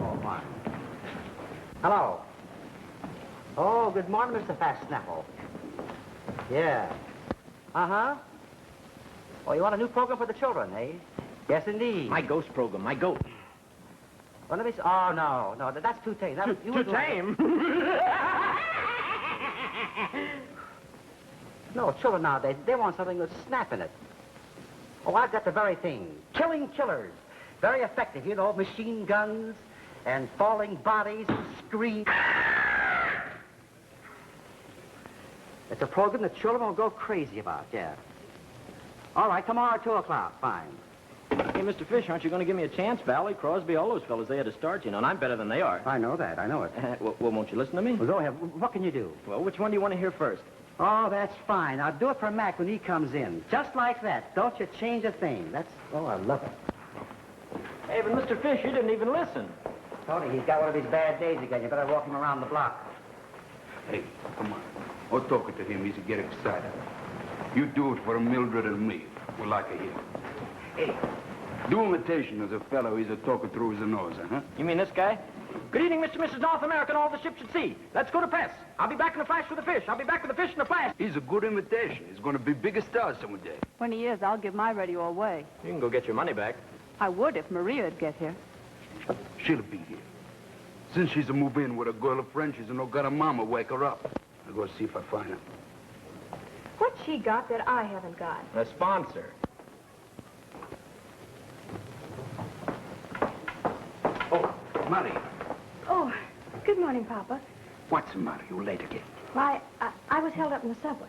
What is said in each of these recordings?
Oh, fine. Hello. Oh, good morning, Mr. Fast-Snaffle. Yeah. Uh-huh. Oh, you want a new program for the children, eh? Yes, indeed. My ghost program, my ghost. Well, let me see. Oh, no, that's too tame. Too tame? No, children nowadays, they want something with snap in it. Oh, I've got the very thing. Killing killers. Very effective, you know, machine guns and falling bodies and screams. It's a program that children will go crazy about, yeah. All right, tomorrow at 2 o'clock, fine. Hey, Mr. Fish, aren't you going to give me a chance? Valley, Crosby, all those fellas, they had to start, you know, and I'm better than they are. I know that, I know it. Well, won't you listen to me? Well, go ahead. What can you do? Well, which one do you want to hear first? Oh, that's fine. I'll do it for Mac when he comes in. Just like that. Don't you change a thing. Oh, I love it. Hey, but Mr. Fish, you didn't even listen. Tony, he's got one of his bad days again. You better walk him around the block. Hey, come on. I'm talking to him. He's get excited. You do it for Mildred and me. We like it here. Hey, do imitation of the fellow he's talking through his nose, huh? You mean this guy? Good evening, Mr. and Mrs. North America and all the ships at sea. Let's go to press. I'll be back in a flash with the fish. I'll be back with the fish in a flash. He's a good imitation. He's going to be big star someday. When he is, I'll give my radio away. You can go get your money back. I would if Maria'd get here. She'll be here. Since she's a move in with a girlfriend, she's no got a mama wake her up. I'll go see if I find her. What's she got that I haven't got? A sponsor. Oh, Maria. Oh, good morning, Papa. What's the matter? You late again? Why, I was held up in the subway.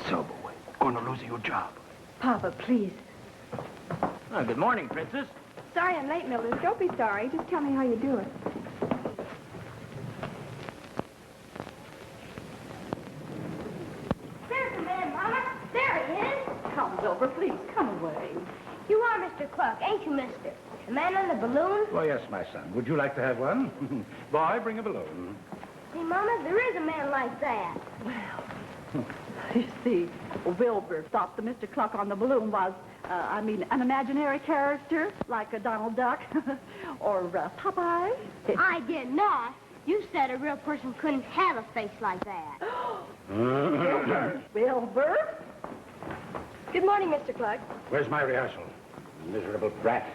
Subway. Gonna lose your job. Papa, please. Oh, good morning, Princess. Sorry I'm late, Mildred. Don't be sorry. Just tell me how you do it. There's the man, Mama. There he is. Come, Wilbur, please, come away. You are Mr. Cluck, ain't you, mister? The man on the balloon? Well, yes, my son. Would you like to have one? Boy, bring a balloon. See, Mama, there is a man like that. Well, you see, Wilbur thought the Mr. Cluck on the balloon was, an imaginary character, like a Donald Duck, or Popeye. I did not. You said a real person couldn't have a face like that. Wilbur? Good morning, Mr. Cluck. Where's my rehearsal? Miserable brat.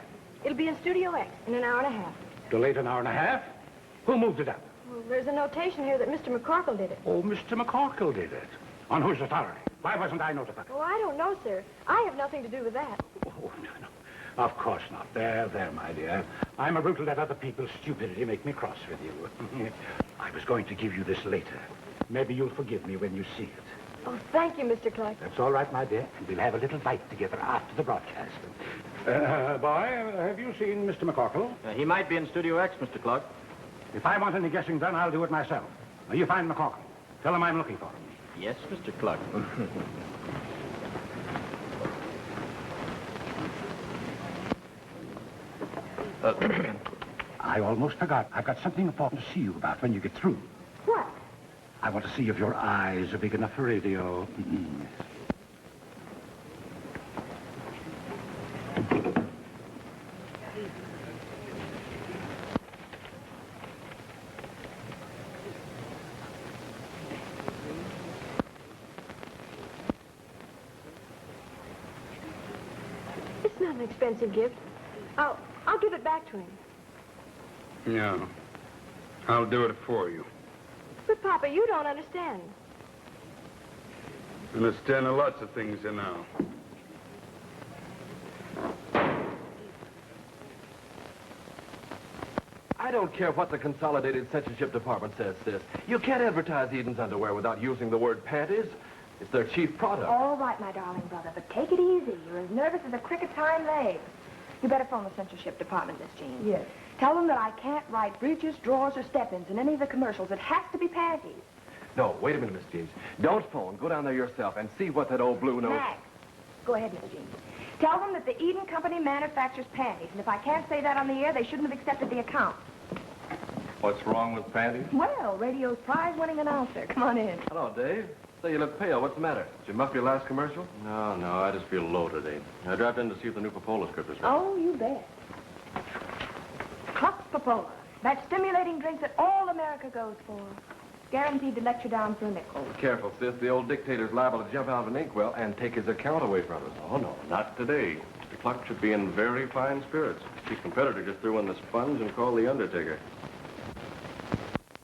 It'll be in Studio X in an hour and a half. Delayed an hour and a half? Who moved it up? Well, there's a notation here that Mr. MacCorkle did it. Oh, Mr. MacCorkle did it. On whose authority? Why wasn't I notified? Oh, I don't know, sir. I have nothing to do with that. Oh, no. Of course not. There, my dear. I'm a brute to let other people's stupidity make me cross with you. I was going to give you this later. Maybe you'll forgive me when you see it. Oh, thank you, Mr. Cluck. That's all right, my dear. And we'll have a little bite together after the broadcast. Boy, have you seen Mr. MacCorkle? He might be in Studio X, Mr. Cluck. If I want any guessing done, I'll do it myself. Now, you find MacCorkle. Tell him I'm looking for him. Yes, Mr. Cluck. I almost forgot. I've got something important to see you about when you get through. What? I want to see if your eyes are big enough for radio. It's not an expensive gift. I'll give it back to him. No. I'll do it for you. But, Papa, you don't understand. Understand lots of things you know. I don't care what the Consolidated Censorship Department says, sis. You can't advertise Eden's underwear without using the word panties. It's their chief product. All right, my darling brother, but take it easy. You're as nervous as a cricket's hind legs. You better phone the censorship department, Miss Jean. Yes. Tell them that I can't write breeches, drawers, or step-ins in any of the commercials. It has to be panties. No, wait a minute, Miss Jean. Don't phone. Go down there yourself and see what that old blue nose... Max, go ahead, Miss Jean. Tell them that the Eden Company manufactures panties, and if I can't say that on the air, they shouldn't have accepted the account. What's wrong with panties? Well, radio's prize-winning announcer. Come on in. Hello, Dave. Say, you look pale. What's the matter? Did you muff your last commercial? No, I just feel low today. I dropped in to see if the new Popola script is ready. Oh, you bet. Cluck Popola. That stimulating drink that all America goes for. Guaranteed to let you down for a nickel. Oh, careful, sis. The old dictator's liable to jump out of an inkwell and take his account away from us. Oh, no, not today. Mr. Kluck should be in very fine spirits. The competitor just threw in the sponge and called the undertaker.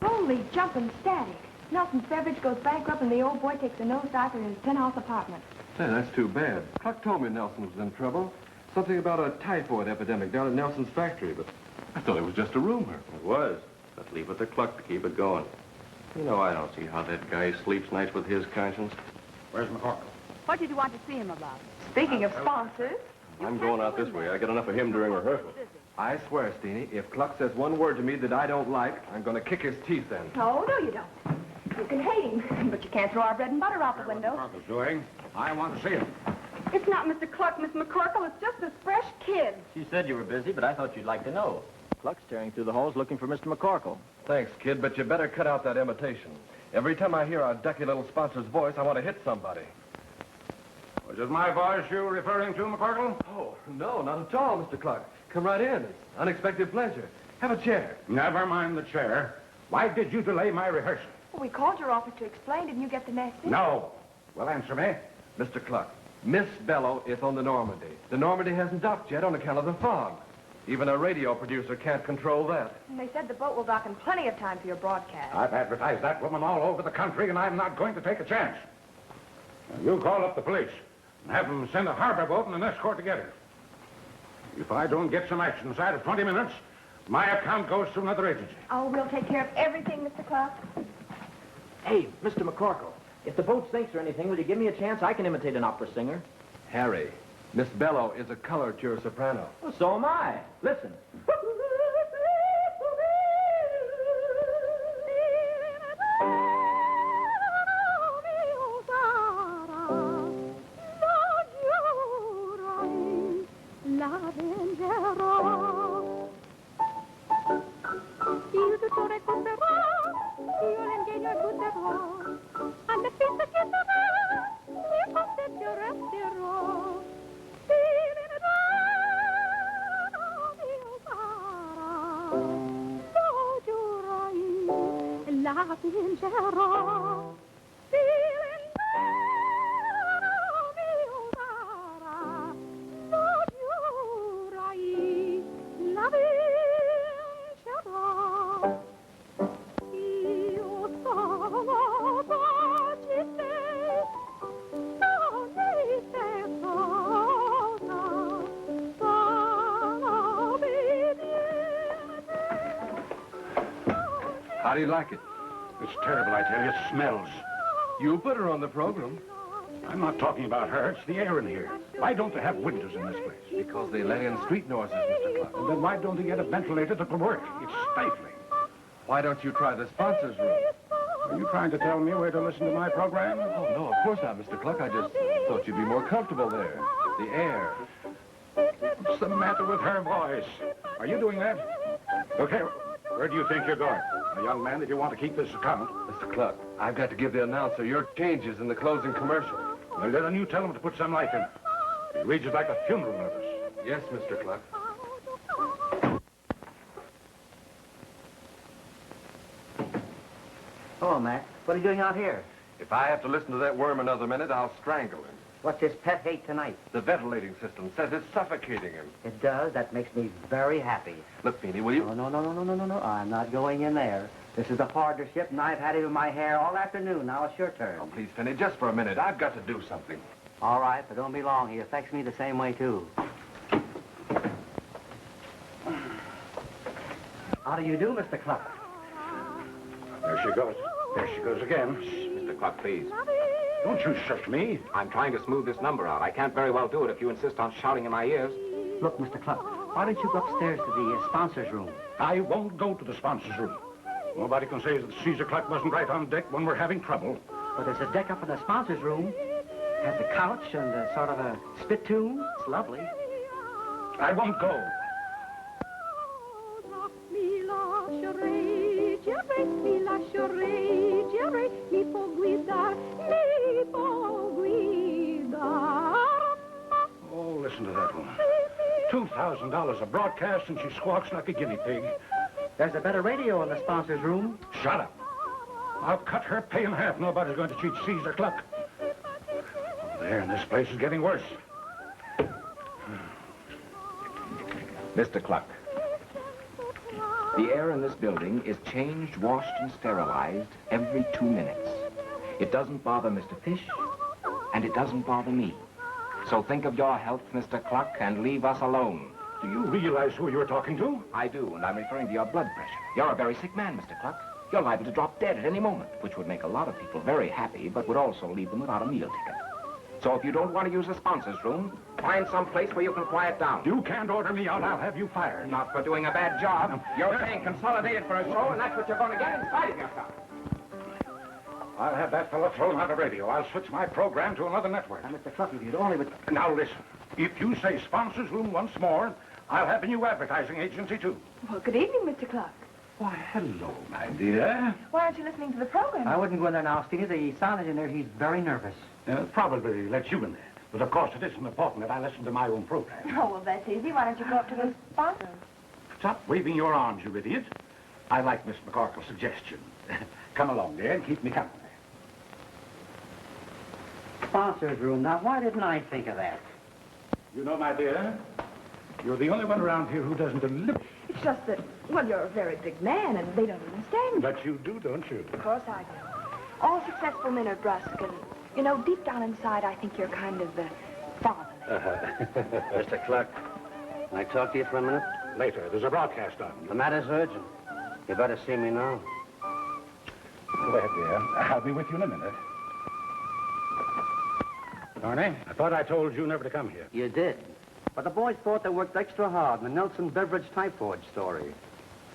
Holy jumping static. Nelson's beverage goes bankrupt and the old boy takes a nosedive for his penthouse apartment. Say, that's too bad. Kluck told me Nelson was in trouble. Something about a typhoid epidemic down at Nelson's factory, but I thought it was just a rumor. It was. But leave it to Kluck to keep it going. You know, I don't see how that guy sleeps nights with his conscience. Where's MacCorkle? What did you want to see him about? Speaking of sponsors, I'm going out this way. I got enough of him during rehearsal. I swear, Steenie, if Kluck says one word to me that I don't like, I'm going to kick his teeth in. oh, no, you don't. You can hate him, but you can't throw our bread and butter out the window. MacCorkle's doing. I want to see him. It's not Mr. Cluck, Miss MacCorkle. It's just this fresh kid. She said you were busy, but I thought you'd like to know. Cluck's tearing through the halls looking for Mr. MacCorkle. Thanks, kid, but you better cut out that imitation. Every time I hear our ducky little sponsor's voice, I want to hit somebody. Was it my voice you were referring to, MacCorkle? Oh, no, not at all, Mr. Kluck. Come right in. It's unexpected pleasure. Have a chair. Never mind the chair. Why did you delay my rehearsal? Well, we called your office to explain. Didn't you get the message? No. Well, answer me. Mr. Kluck, Miss Bellow is on the Normandy. The Normandy hasn't docked yet on account of the fog. Even a radio producer can't control that. And they said the boat will dock in plenty of time for your broadcast. I've advertised that woman all over the country, and I'm not going to take a chance. Now, you call up the police and have them send a harbor boat and an escort to get her. If I don't get some action inside of 20 minutes, my account goes to another agency. Oh, we'll take care of everything, Mr. Clark. Hey, Mr. MacCorkle, if the boat sinks or anything, will you give me a chance? I can imitate an opera singer. Harry, Miss Bellow is a colorature soprano. Well, so am I. Listen. How do you like it? It's terrible, I tell you. It smells. You put her on the program. I'm not talking about her. It's the air in here. Why don't they have windows in this place? Because they let in street noises, Mr. Clark. And then why don't they get a ventilator that will work? It's stifling. Why don't you try the sponsors' room? Are you trying to tell me where to listen to my program? Oh, no, of course not, Mr. Clark. I just thought you'd be more comfortable there. The air. What's the matter with her voice? Are you doing that? Okay, where do you think you're going? A young man, if you want to keep this account. Mr. Clark, I've got to give the announcer your changes in the closing commercial. Well, then you tell him to put some life in. He reads it like a funeral notice. Yes, Mr. Clark. Hello, Mac. What are you doing out here? If I have to listen to that worm another minute, I'll strangle him. What's his pet hate tonight? The ventilating system says it's suffocating him. It does. That makes me very happy. Look, Steenie, will you? No. I'm not going in there. This is a partnership, and I've had it in my hair all afternoon. Now it's your turn. Oh, please, Penny, just for a minute. I've got to do something. All right, but don't be long. He affects me the same way, too. How do you do, Mr. Cluck? There she goes. There she goes again. Mr. Cluck, please. Don't you shush me. I'm trying to smooth this number out. I can't very well do it if you insist on shouting in my ears. Look, Mr. Cluck, why don't you go upstairs to the sponsors' room? I won't go to the sponsors' room. Nobody can say that Caesar Cluck wasn't right on deck when we're having trouble. But there's a deck up in the sponsors' room. Has a couch and a sort of a spittoon. It's lovely. I won't go. Oh, listen to that woman. $2,000 a broadcast, and she squawks like a guinea pig. There's a better radio in the sponsors' room. Shut up. I'll cut her pay in half. Nobody's going to cheat Caesar Cluck. There, and this place is getting worse. Mr. Cluck, the air in this building is changed, washed, and sterilized every 2 minutes. It doesn't bother Mr. Fish, and it doesn't bother me. So think of your health, Mr. Cluck, and leave us alone. Do you realize who you're talking to? I do, and I'm referring to your blood pressure. You're a very sick man, Mr. Cluck. You're liable to drop dead at any moment, which would make a lot of people very happy, but would also leave them without a meal ticket. So if you don't want to use the sponsors' room, find some place where you can quiet down. You can't order me out. I'll have you fired. Not for doing a bad job. You're paying consolidated for a show, and that's what you're going to get in spite of yourself. I'll have that fellow thrown out of radio. I'll switch my program to another network. Now, Mr. Cluck, if you'd only would... Now, listen. If you say sponsors' room once more, I'll have a new advertising agency, too. Well, good evening, Mr. Cluck. Why, hello, my dear. Why aren't you listening to the program? I wouldn't go in there now, Steenie. The sound engineer, he's very nervous. Probably let you in there. But, of course, it isn't important that I listen to my own program. Oh, well, that's easy. Why don't you go up to the sponsors? Stop waving your arms, you idiot. I like Miss MacCorkle's suggestion. Come along, dear, and keep me company. Sponsors' room. Now, why didn't I think of that? You know, my dear, you're the only one around here who doesn't deliberately... It's just that, well, you're a very big man, and they don't understand. But you do, don't you? Of course I do. All successful men are brusque, and, you know, deep down inside, I think you're kind of, fatherly. Mr. Cluck, can I talk to you for a minute? Later. There's a broadcast on. The matter's urgent. You better see me now. Go ahead, dear. I'll be with you in a minute. Carney, I thought I told you never to come here. You did. But the boys thought they worked extra hard in the Nelson Beverage Typhoid story.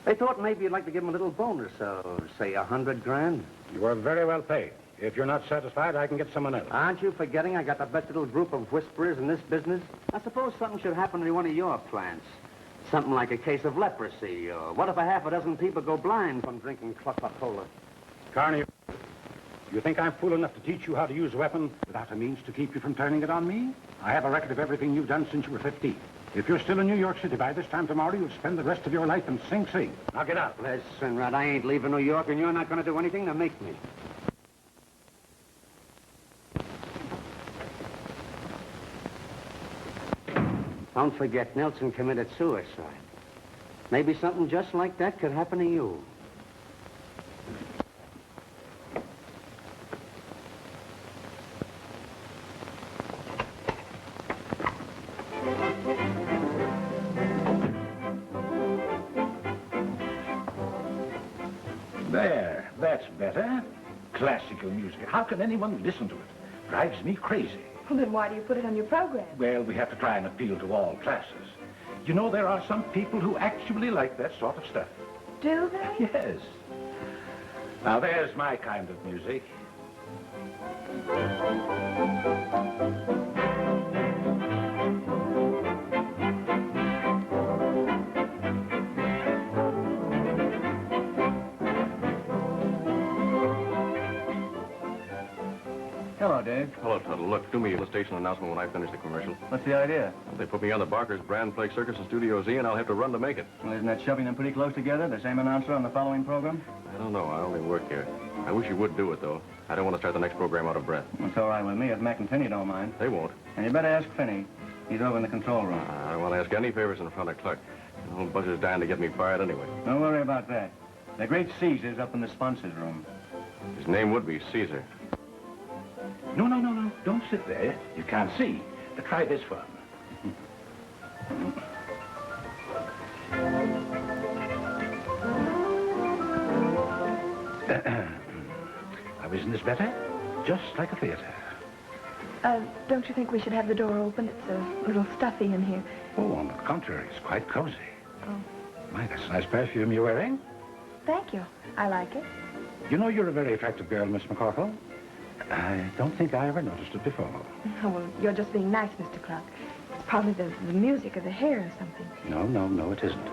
They thought maybe you'd like to give them a little bonus, so say $100,000. You are very well paid. If you're not satisfied, I can get someone else. Aren't you forgetting I got the best little group of whisperers in this business? I suppose something should happen to one of your plants. Something like a case of leprosy, or what if a half a dozen people go blind from drinking Coca-Cola? Carney, you think I'm fool enough to teach you how to use a weapon without a means to keep you from turning it on me? I have a record of everything you've done since you were 15. If you're still in New York City by this time tomorrow, you'll spend the rest of your life in Sing Sing. Now get out. Listen, Red, I ain't leaving New York, and you're not going to do anything to make me. Don't forget, Nelson committed suicide. Maybe something just like that could happen to you. There, that's better. Classical music. How can anyone listen to it? Drives me crazy. Well, then why do you put it on your program? Well, we have to try and appeal to all classes. You know, there are some people who actually like that sort of stuff. Do they? Yes. Now, there's my kind of music. Hello, Dave. Hello, Tuttle. Look, do me the station announcement when I finish the commercial. What's the idea? They put me on the Barker's Brand Flake Circus in Studio Z, and I'll have to run to make it. Well, isn't that shoving them pretty close together? The same announcer on the following program? I don't know. I only work here. I wish you would do it, though. I don't want to start the next program out of breath. It's all right with me if Mac and Finney don't mind. They won't. And you better ask Finney. He's over in the control room. I don't want to ask any favors in front of Cluck. The whole bunch is dying to get me fired anyway. Don't worry about that. The great Caesar's up in the sponsors' room. His name would be Caesar. No. Don't sit there. You can't see. Try this one. Now, isn't this better? Just like a theater. Don't you think we should have the door open? It's a little stuffy in here. Oh, on the contrary, it's quite cozy. Oh. My, that's a nice perfume you're wearing. Thank you. I like it. You know you're a very attractive girl, Miss MacCorkle. I don't think I ever noticed it before. Oh, well, you're just being nice, Mr. Cluck. It's probably the music or the hair or something. No, it isn't.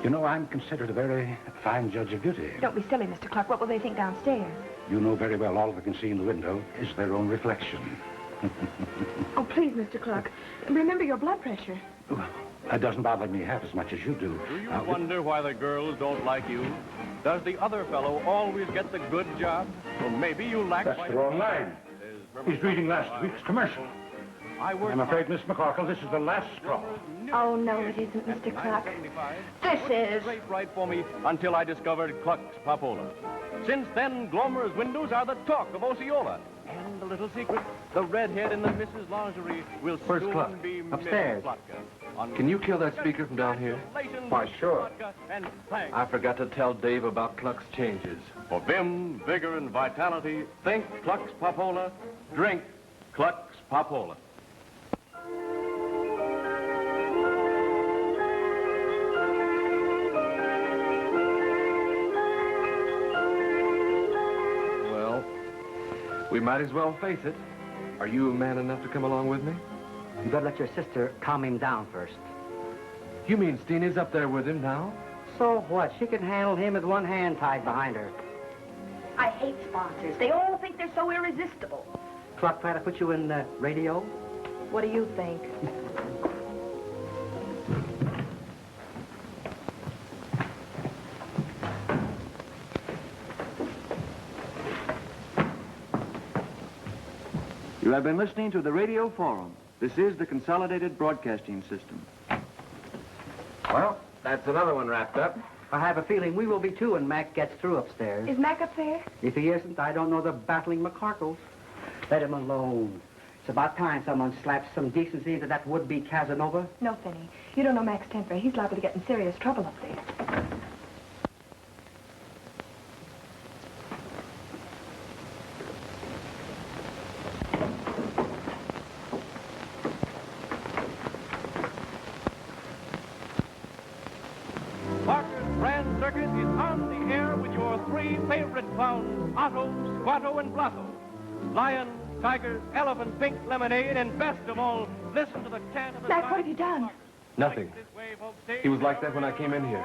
You know, I'm considered a very fine judge of beauty. Don't be silly, Mr. Cluck. What will they think downstairs? You know very well all they can see in the window is their own reflection. Oh, please, Mr. Cluck. Remember your blood pressure. That doesn't bother me half as much as you do. Do you wonder why the girls don't like you? Does the other fellow always get the good job? Well, maybe you lack... That's the wrong line. He's reading last week's commercial. I'm afraid, Miss MacCorkle, this is the last straw. Oh, no, it isn't, Mr. Cluck. This is... Right for me until I discovered Cluck's Papola. Since then, Glomer's windows are the talk of Osceola. And the little secret, the redhead in the Mrs. Lingerie will Where's soon Cluck? be Upstairs. Mrs. Cluck. Can you kill that speaker from down here? Why, sure. I forgot to tell Dave about Cluck's changes. For vim, vigor, and vitality, think Cluck's Papola, drink Cluck's Papola. Well, we might as well face it. Are you man enough to come along with me? You better let your sister calm him down first. You mean Steenie's up there with him now? So what? She can handle him with one hand tied behind her. I hate sponsors. They all think they're so irresistible. Cluck try to put you in radio? What do you think? You have been listening to the Radio Forum. This is the Consolidated Broadcasting System. Well, that's another one wrapped up. I have a feeling we will be too when Mac gets through upstairs. Is Mac up there? If he isn't, I don't know the battling MacCorkles. Let him alone. It's about time someone slaps some decency into that would-be Casanova. No, Finney. You don't know Mac's temper. He's liable to get in serious trouble up there. Circus is on the air with your three favorite clowns, Otto, Squatto, and Blotto. Lion, tigers, elephant, pink lemonade, and best of all, listen to the chant of the... Mac, what have you done? Nothing. He was like that when I came in here.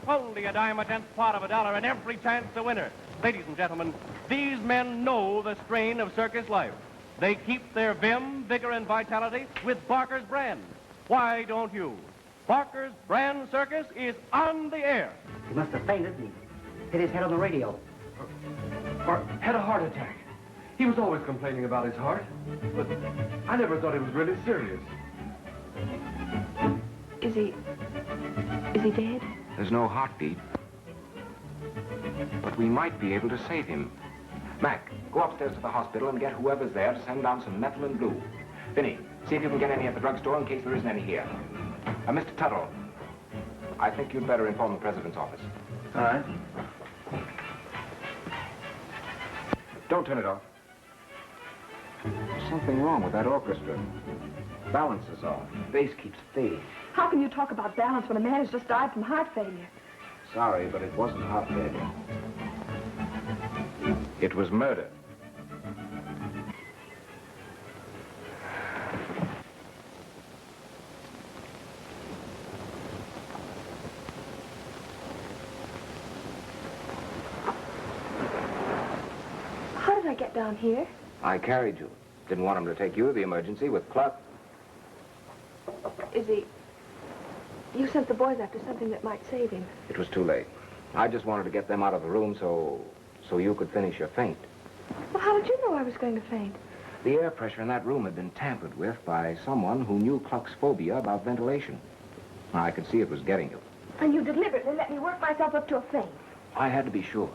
Only a dime, a tenth part of a dollar, and every chance a winner. Ladies and gentlemen, these men know the strain of circus life. They keep their vim, vigor, and vitality with Barker's brand. Why don't you? Barker's Brand Circus is on the air. He must have fainted and hit his head on the radio. Or had a heart attack. He was always complaining about his heart, but I never thought he was really serious. Is he dead? There's no heartbeat. But we might be able to save him. Mac, go upstairs to the hospital and get whoever's there to send down some methyl and blue. Finney, see if you can get any at the drugstore in case there isn't any here. Mr. Tuttle, I think you'd better inform the president's office. All right. Don't turn it off. There's something wrong with that orchestra. Balance is off. Bass keeps fading. How can you talk about balance when a man has just died from heart failure? Sorry, but it wasn't heart failure. It was murder. How did I get down here? I carried you. Didn't want him to take you to the emergency with Cluck. Is he... You sent the boys after something that might save him. It was too late. I just wanted to get them out of the room so you could finish your faint. Well, how did you know I was going to faint? The air pressure in that room had been tampered with by someone who knew Cluck's phobia about ventilation. I could see it was getting you. And you deliberately let me work myself up to a faint. I had to be sure.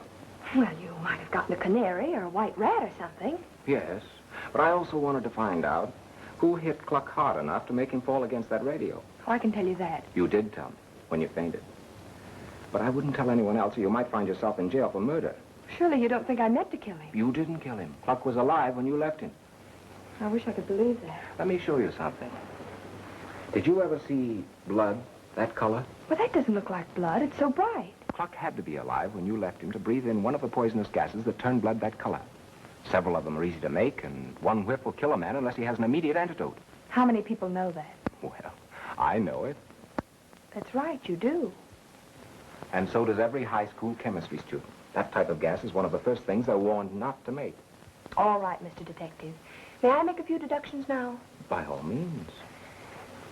Well, you might have gotten a canary or a white rat or something. Yes, but I also wanted to find out who hit Cluck hard enough to make him fall against that radio. Oh, I can tell you that. You did tell me when you fainted. But I wouldn't tell anyone else or you might find yourself in jail for murder. Surely you don't think I meant to kill him. You didn't kill him. Cluck was alive when you left him. I wish I could believe that. Let me show you something. Did you ever see blood that color? Well, that doesn't look like blood. It's so bright. Cluck had to be alive when you left him to breathe in one of the poisonous gases that turn blood that color. Several of them are easy to make, and one whiff will kill a man unless he has an immediate antidote. How many people know that? Well, I know it. That's right, you do. And so does every high school chemistry student. That type of gas is one of the first things they're warned not to make. All right, Mr. Detective. May I make a few deductions now? By all means.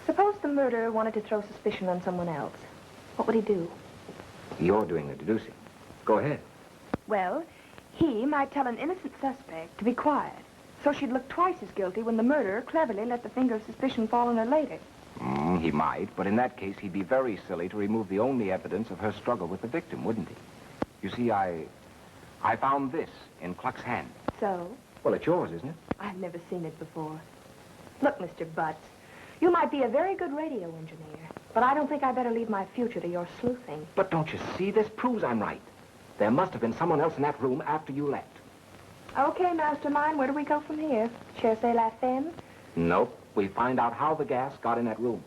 Suppose the murderer wanted to throw suspicion on someone else. What would he do? You're doing the deducing. Go ahead. Well, he might tell an innocent suspect to be quiet, so she'd look twice as guilty when the murderer cleverly let the finger of suspicion fall on her later. He might, but in that case, he'd be very silly to remove the only evidence of her struggle with the victim, wouldn't he? You see, I found this in Cluck's hand. So? Well, it's yours, isn't it? I've never seen it before. Look, Mr. Butts, you might be a very good radio engineer, but I don't think I better leave my future to your sleuthing. But don't you see? This proves I'm right. There must have been someone else in that room after you left. Okay, mastermind, where do we go from here? Cherchez la femme? Nope. We find out how the gas got in that room.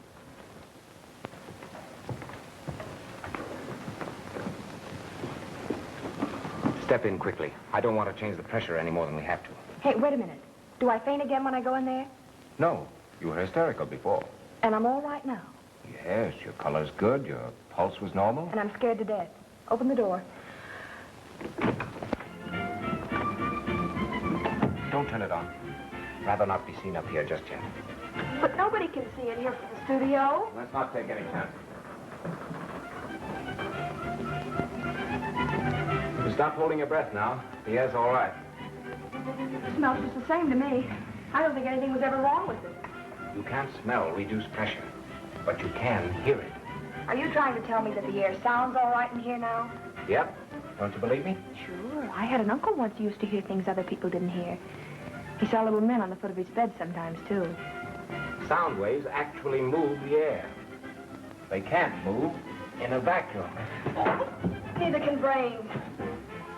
Step in quickly. I don't want to change the pressure any more than we have to. Hey, wait a minute. Do I faint again when I go in there? No. You were hysterical before. And I'm all right now. Yes, your color's good. Your pulse was normal. And I'm scared to death. Open the door. Don't turn it on. Rather not be seen up here just yet. But nobody can see it here from the studio. Let's not take any chances. You stop holding your breath now. The air's all right. It smells just the same to me. I don't think anything was ever wrong with it. You can't smell reduced pressure, but you can hear it. Are you trying to tell me that the air sounds all right in here now? Yep. Don't you believe me? Sure. I had an uncle once who used to hear things other people didn't hear. He saw little men on the foot of his bed sometimes, too. Sound waves actually move the air. They can't move in a vacuum. Neither can brains.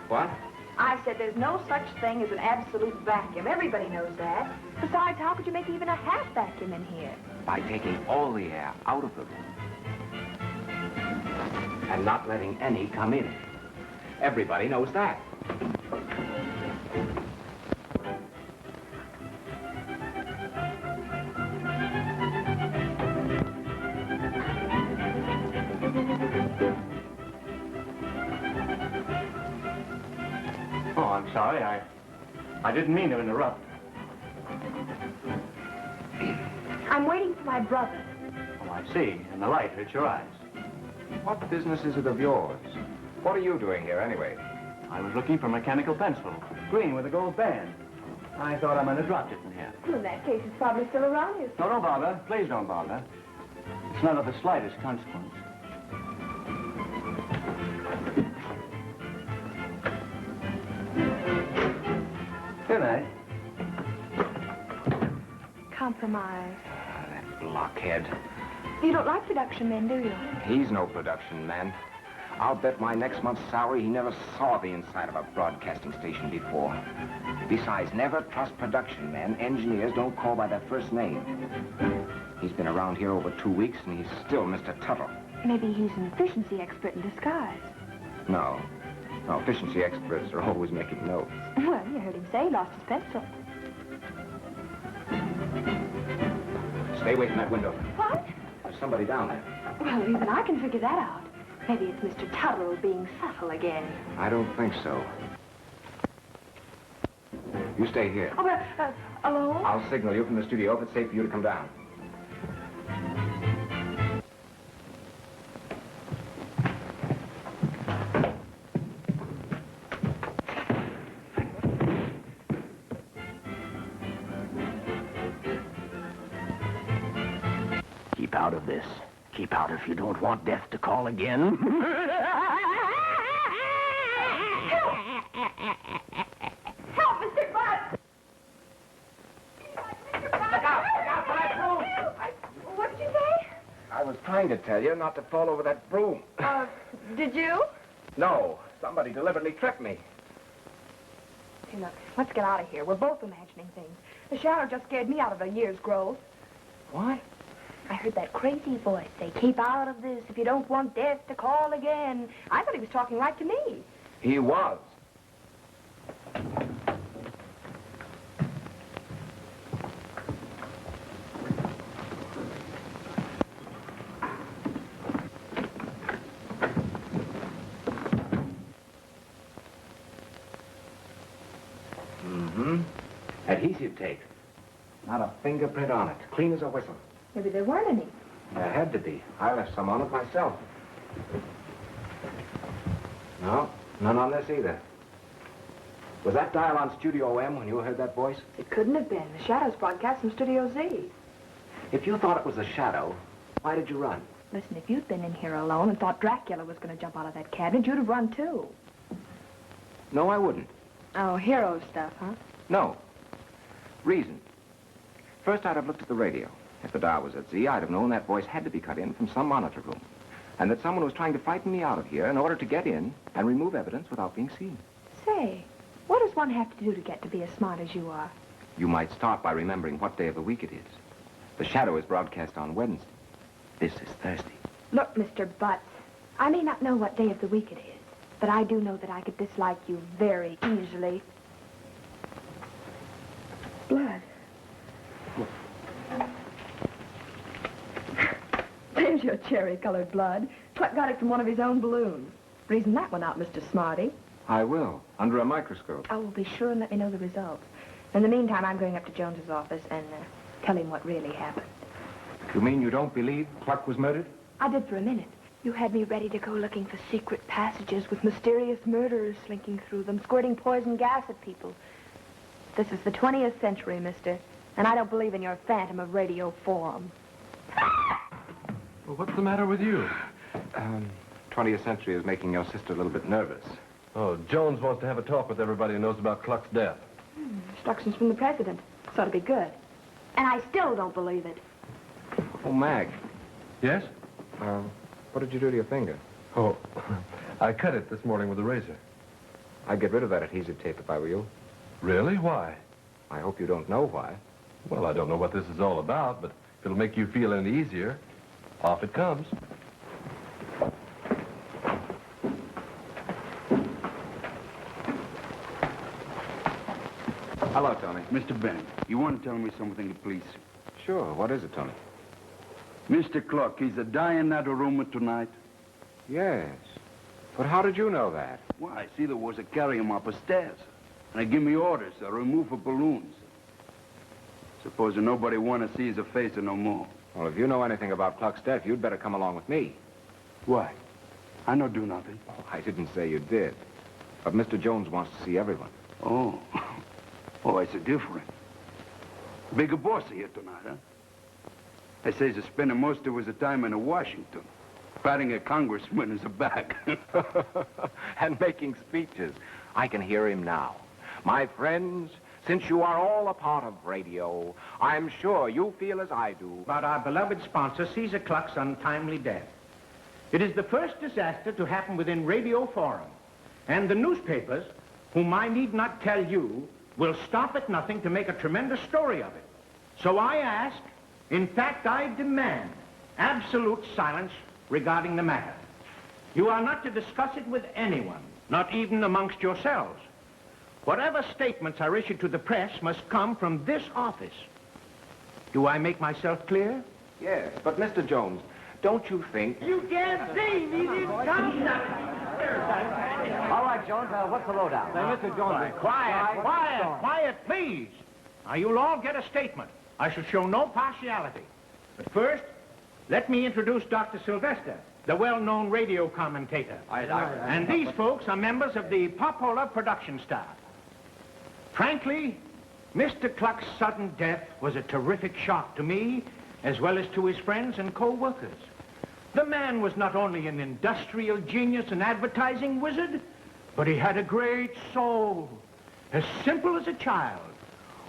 What? I said there's no such thing as an absolute vacuum. Everybody knows that. Besides, how could you make even a half vacuum in here? By taking all the air out of the room. And not letting any come in. Everybody knows that. Oh, I'm sorry. I didn't mean to interrupt. I'm waiting for my brother. Oh, I see. And the light hurts your eyes. What business is it of yours? What are you doing here, anyway? I was looking for a mechanical pencil. Green with a gold band. I thought I might have dropped it in here. Well, in that case, it's probably still around here. No, don't bother. Please don't bother. It's not of the slightest consequence. Good night. Compromise. That blockhead. You don't like production men, do you? He's no production man. I'll bet my next month's salary he never saw the inside of a broadcasting station before. Besides, never trust production men. Engineers don't call by their first name. He's been around here over 2 weeks, and he's still Mr. Tuttle. Maybe he's an efficiency expert in disguise. No. No, efficiency experts are always making notes. Well, you heard him say he lost his pencil. Stay away from that window. What? There's somebody down there. Well, even I can figure that out. Maybe it's Mr. Tuttle being subtle again. I don't think so. You stay here. Oh, but, alone? I'll signal you from the studio if it's safe for you to come down. Keep out of this. Keep out if you don't want death to call again. Help, Mr. Butt! Look out for that broom! What did you say? I was trying to tell you not to fall over that broom. Did you? No, somebody deliberately tricked me. Hey, look, let's get out of here. We're both imagining things. The shadow just scared me out of a year's growth. What? I heard that crazy voice say, keep out of this if you don't want death to call again. I thought he was talking right to me. He was. Adhesive tape. Not a fingerprint on it. Clean as a whistle. Maybe there weren't any. There had to be. I left some on it myself. No, none on this either. Was that dial on Studio M when you heard that voice? It couldn't have been. The Shadow's broadcast from Studio Z. If you thought it was a shadow, why did you run? Listen, if you'd been in here alone and thought Dracula was going to jump out of that cabinet, you'd have run too. No, I wouldn't. Oh, hero stuff, huh? No. Reason. First, I'd have looked at the radio. If the dial was at Z, I'd have known that voice had to be cut in from some monitor room. And that someone was trying to frighten me out of here in order to get in and remove evidence without being seen. Say, what does one have to do to get to be as smart as you are? You might start by remembering what day of the week it is. The Shadow is broadcast on Wednesday. This is Thursday. Look, Mr. Butts, I may not know what day of the week it is, but I do know that I could dislike you very easily. Blood. There's your cherry-colored blood. Cluck got it from one of his own balloons. Reason that one out, Mr. Smarty. I will, under a microscope. I will be sure and let me know the results. In the meantime, I'm going up to Jones's office and tell him what really happened. You mean you don't believe Kluck was murdered? I did for a minute. You had me ready to go looking for secret passages with mysterious murderers slinking through them, squirting poison gas at people. This is the 20th century, mister, and I don't believe in your phantom of radio form. Well, what's the matter with you? 20th century is making your sister a little bit nervous. Oh, Jones wants to have a talk with everybody who knows about Kluck's death. Instructions from the president. This ought to be good. And I still don't believe it. Oh, Mag. Yes? What did you do to your finger? Oh, I cut it this morning with a razor. I'd get rid of that adhesive tape if I were you. Really? Why? I hope you don't know why. Well, I don't know what this is all about, but if it'll make you feel any easier, off it comes. Hello, Tony. Mr. Ben, you want to tell me something, please? Sure. What is it, Tony? Mr. Kluck, is a dying in that room tonight? Yes. But how did you know that? Well, I see there was a carry him upstairs. And they give me orders to remove the balloons. Suppose nobody want to see his face no more. Well, if you know anything about Kluck's death, you'd better come along with me. Why? I don't do nothing. Oh, I didn't say you did. But Mr. Jones wants to see everyone. Oh. Oh, it's different. Bigger boss here tonight, huh? They say he's spending most of his time in Washington, patting a congressman in the back. And making speeches. I can hear him now. My friends, since you are all a part of radio, I'm sure you feel as I do. About our beloved sponsor, Caesar Kluck's untimely death. It is the first disaster to happen within Radio Forum. And the newspapers, whom I need not tell you, will stop at nothing to make a tremendous story of it. So I ask, in fact, I demand absolute silence regarding the matter. You are not to discuss it with anyone, not even amongst yourselves. Whatever statements are issued to the press must come from this office. Do I make myself clear? Yes, but Mr. Jones, don't you think... You can't see me, this comes All right, Jones, what's the lowdown? Mr. Jones, quiet, please. Now, you'll all get a statement. I shall show no partiality. But first, let me introduce Dr. Sylvester, the well-known radio commentator. Hi, Doctor. And these folks are members of the Popola production staff. Frankly, Mr. Kluck's sudden death was a terrific shock to me, as well as to his friends and co-workers. The man was not only an industrial genius and advertising wizard, but he had a great soul, as simple as a child,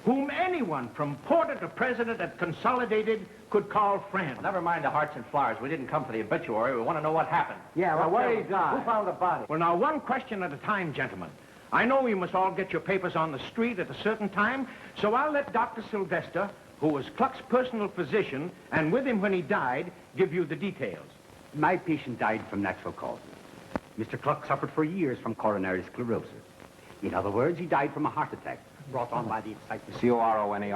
whom anyone from porter to president at Consolidated could call friend. Never mind the hearts and flowers. We didn't come for the obituary. We want to know what happened. Yeah, well, where he Who died? found the body? Well, now, one question at a time, gentlemen. I know you must all get your papers on the street at a certain time, so I'll let Dr. Sylvester, who was Kluck's personal physician and with him when he died, give you the details. My patient died from natural causes. Mr. Kluck suffered for years from coronary sclerosis. In other words, he died from a heart attack brought on by the excitement. Coronery,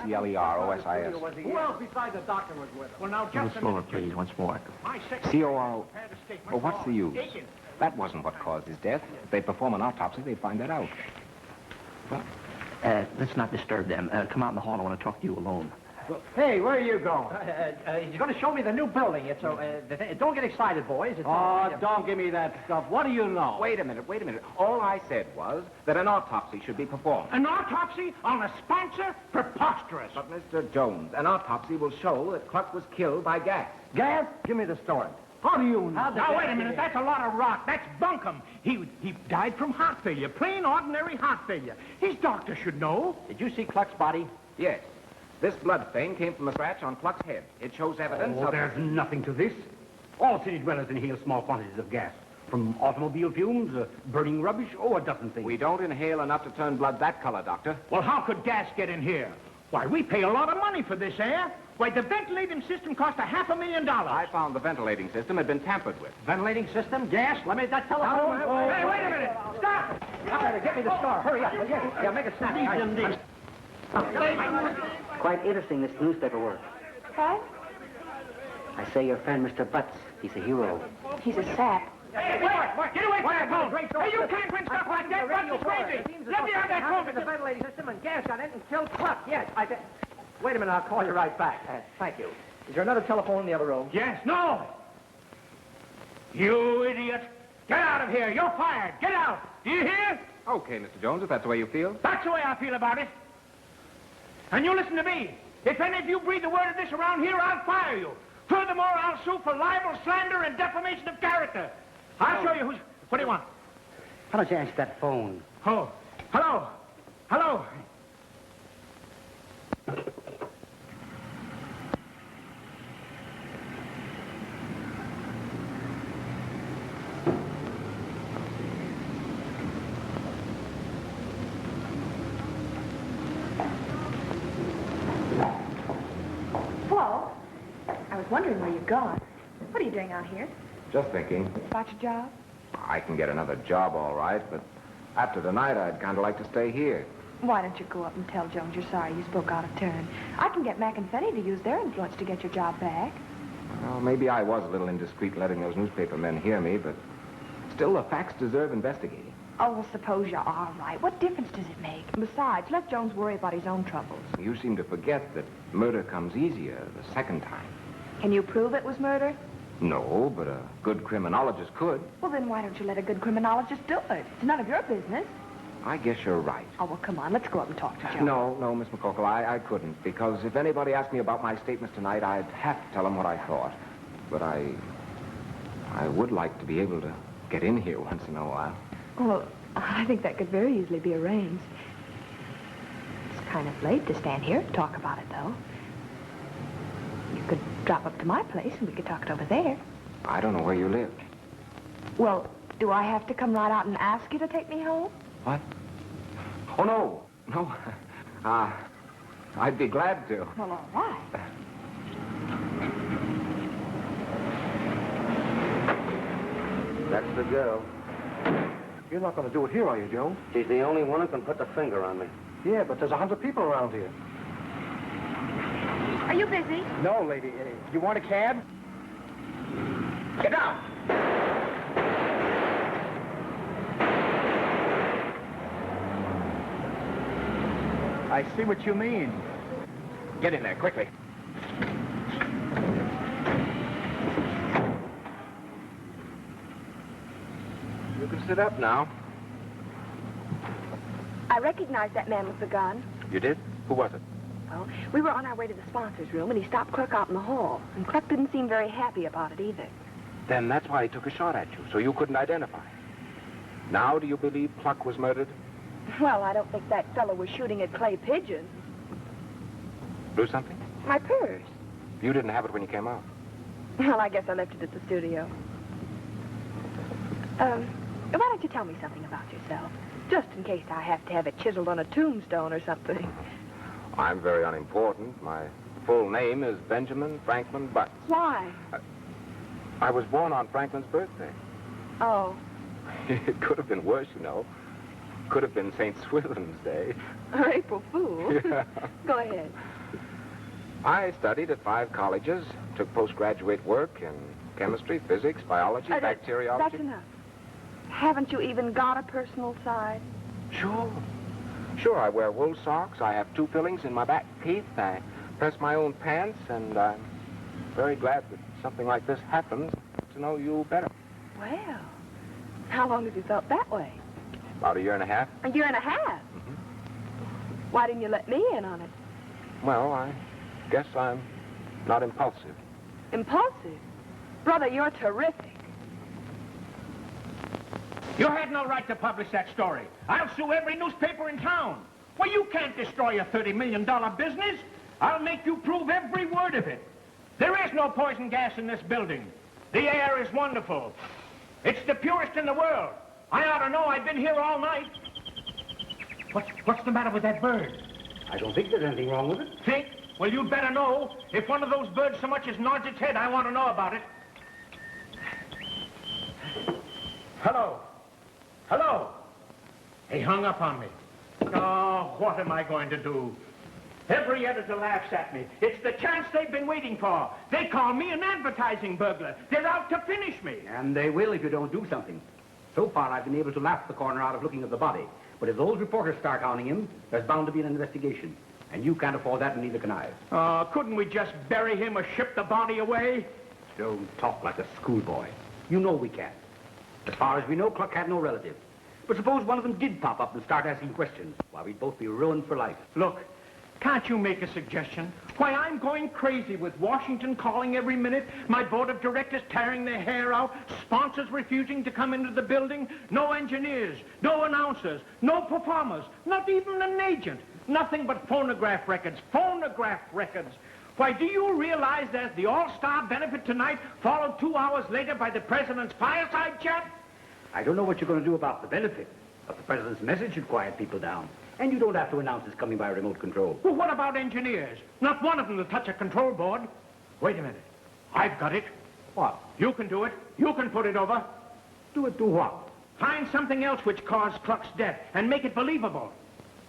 SCLEROSIS. Who else besides the doctor was with him? Well, now, just a minute, please, once more. my secretary CORO. prepared a statement Well, what's the use? Taken. That wasn't what caused his death. If they perform an autopsy, they'd find that out. Let's not disturb them. Come out in the hall. I want to talk to you alone. Hey, where are you going? He's going to show me the new building. It's don't get excited, boys. Don't give me that stuff. What do you know? Wait a minute. All I said was that an autopsy should be performed. An autopsy on a sponsor? Preposterous. But, Mr. Jones, an autopsy will show that Cluck was killed by gas. Gas? Give me the story. How do you know? Now, wait a minute. That's a lot of rot. That's bunkum. He died from heart failure. Plain, ordinary heart failure. His doctor should know. Did you see Cluck's body? Yes. This blood stain came from a scratch on Cluck's head. It shows evidence of... There's nothing to this. All city dwellers inhale small quantities of gas. From automobile fumes, burning rubbish, a dozen things. We don't inhale enough to turn blood that color, Doctor. Well, how could gas get in here? Why, we pay a lot of money for this air. Why, the ventilating system cost $500,000. I found the ventilating system had been tampered with. Ventilating system? Gas? Let me that telephone. Hey, wait a minute. Stop! Get me the star. Hurry up. Yeah, make it snap. Quite interesting, this newspaper work. What? I say your friend, Mr. Butts, he's a hero. He's a sap. Hey, get away from that phone! Hey, you can't win stuff like that! What's crazy? Let me have that phone! The ventilating system and gas on it and killed Cluck. Yes, Wait a minute, I'll call you right back. Thank you. Is there another telephone in the other room? Yes, no! You idiot! Get out of here! You're fired! Get out! Do you hear? Okay, Mr. Jones, if that's the way you feel. That's the way I feel about it. And you listen to me. If any of you breathe a word of this around here, I'll fire you. Furthermore, I'll sue for libel, slander, and defamation of character. I'll show you who's... What do you want? Why don't you answer that phone? Oh, hello. Hello. Hello. I was wondering where you'd gone. What are you doing out here? Just thinking. About your job? I can get another job, all right, but after tonight, I'd kind of like to stay here. Why don't you go up and tell Jones you're sorry you spoke out of turn? I can get Mac and Fenny to use their influence to get your job back. Well, maybe I was a little indiscreet letting those newspaper men hear me, but still, the facts deserve investigating. Oh, well, suppose you're all right. What difference does it make? Besides, let Jones worry about his own troubles. You seem to forget that murder comes easier the second time. Can you prove it was murder? No, but a good criminologist could. Well, then why don't you let a good criminologist do it? It's none of your business. I guess you're right. Oh, well, come on. Let's go up and talk to Jones. No, Miss MacCorkle, I couldn't, because if anybody asked me about my statements tonight, I'd have to tell them what I thought. But I would like to be able to get in here once in a while. Well, I think that could very easily be arranged. It's kind of late to stand here and talk about it, though. You could drop up to my place and we could talk it over there. I don't know where you live. Well, do I have to come right out and ask you to take me home? What? Oh, no. No. I'd be glad to. Well, all right. That's the girl. You're not going to do it here, are you, Jones? She's the only one who can put the finger on me. Yeah, but there's 100 people around here. Are you busy? No, lady. You want a cab? Get down! I see what you mean. Get in there, quickly. You can sit up now. I recognized that man with the gun. You did? Who was it? Well, we were on our way to the sponsors' room, and he stopped Cluck out in the hall. And Cluck didn't seem very happy about it either. Then that's why he took a shot at you, so you couldn't identify. Now do you believe Cluck was murdered? Well, I don't think that fellow was shooting at clay pigeons. Lose something? My purse. You didn't have it when you came out. Well, I guess I left it at the studio. Why don't you tell me something about yourself? Just in case I have to have it chiseled on a tombstone or something. I'm very unimportant. My full name is Benjamin Franklin Butts. Why? I was born on Franklin's birthday. Oh. It could have been worse, you know. Could have been St. Swithin's Day. April Fool. Yeah. Go ahead. I studied at 5 colleges, took postgraduate work in chemistry, physics, biology, bacteriology. That's enough. Haven't you even got a personal side? Sure. Sure, I wear wool socks. I have 2 fillings in my back teeth. I press my own pants, and I'm very glad that something like this happens to know you better. Well, how long have you felt that way? About a year and a half. A year and a half? Why didn't you let me in on it? Well, I guess I'm not impulsive. Impulsive? Brother, you're terrific. You had no right to publish that story. I'll sue every newspaper in town. Well, you can't destroy a $30 million business. I'll make you prove every word of it. There is no poison gas in this building. The air is wonderful. It's the purest in the world. I ought to know. I've been here all night. What's the matter with that bird? I don't think there's anything wrong with it. Think? Well, you'd better know. If one of those birds so much as nods its head, I want to know about it. Hello? Hello? He hung up on me. Oh, what am I going to do? Every editor laughs at me. It's the chance they've been waiting for. They call me an advertising burglar. They're out to finish me. And they will if you don't do something. So far, I've been able to laugh the corner out of looking at the body. But if those reporters start hounding him, there's bound to be an investigation. And you can't afford that, and neither can I. Couldn't we just bury him or ship the body away? Don't talk like a schoolboy. You know we can't. As far as we know, Cluck had no relative. But suppose one of them did pop up and start asking questions. Why, we'd both be ruined for life. Look, can't you make a suggestion? Why, I'm going crazy with Washington calling every minute, my board of directors tearing their hair out, sponsors refusing to come into the building, no engineers, no announcers, no performers, not even an agent. Nothing but phonograph records, phonograph records. Why, do you realize that the all-star benefit tonight followed 2 hours later by the president's fireside chat? I don't know what you're going to do about the benefit, but the president's message should quiet people down. And you don't have to announce it's coming by remote control. Well, what about engineers? Not one of them will touch a control board. Wait a minute. I've got it. What? You can do it. You can put it over. Do it do what? Find something else which caused Cluck's death and make it believable.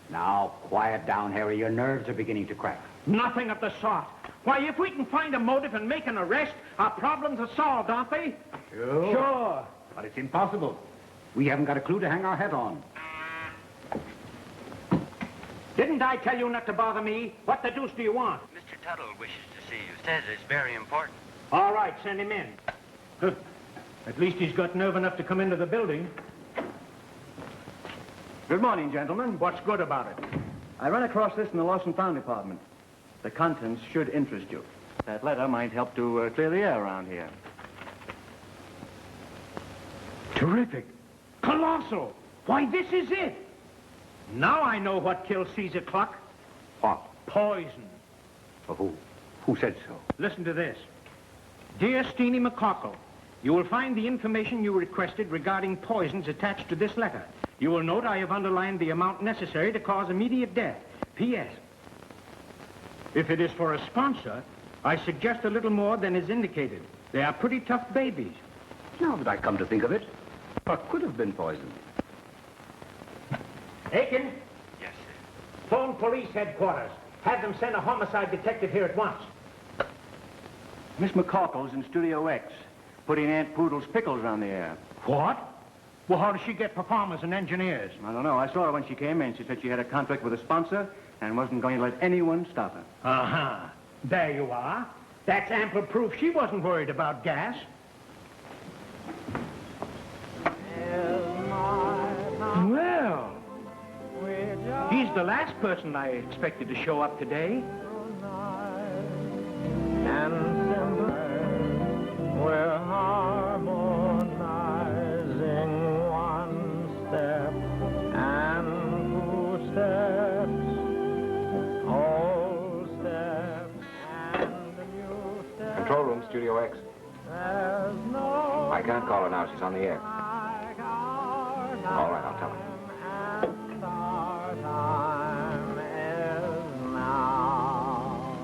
Now, quiet down, Harry. Your nerves are beginning to crack. Nothing of the sort. Why, if we can find a motive and make an arrest, our problems are solved, aren't they? Sure. Sure. But it's impossible. We haven't got a clue to hang our hat on. Didn't I tell you not to bother me? What the deuce do you want? Mr. Tuttle wishes to see you. Says it's very important. All right, send him in. At least he's got nerve enough to come into the building. Good morning, gentlemen. What's good about it? I ran across this in the lost and found department. The contents should interest you. That letter might help to clear the air around here. Terrific. Colossal. Why, this is it. Now I know what killed Caesar Cluck. What? Poison. For who? Who said so? Listen to this. Dear Steenie MacCorkle, you will find the information you requested regarding poisons attached to this letter. You will note I have underlined the amount necessary to cause immediate death. P.S. If it is for a sponsor, I suggest a little more than is indicated. They are pretty tough babies. Now that I come to think of it, what could have been poisoned? Aiken? Yes, sir. Phone police headquarters. Have them send a homicide detective here at once. Miss MacCorkle's in Studio X, putting Aunt Poodle's pickles on the air. What? Well, how does she get performers and engineers? I don't know. I saw her when she came in. She said she had a contract with a sponsor and wasn't going to let anyone stop her. Uh-huh. There you are. That's ample proof she wasn't worried about gas. Well, he's the last person I expected to show up today. We're harmonizing one step and two steps, all steps and new steps. Control room, Studio X. There's no I can't call her now. She's on the air. like our All right, I'll tell her. and our time is now.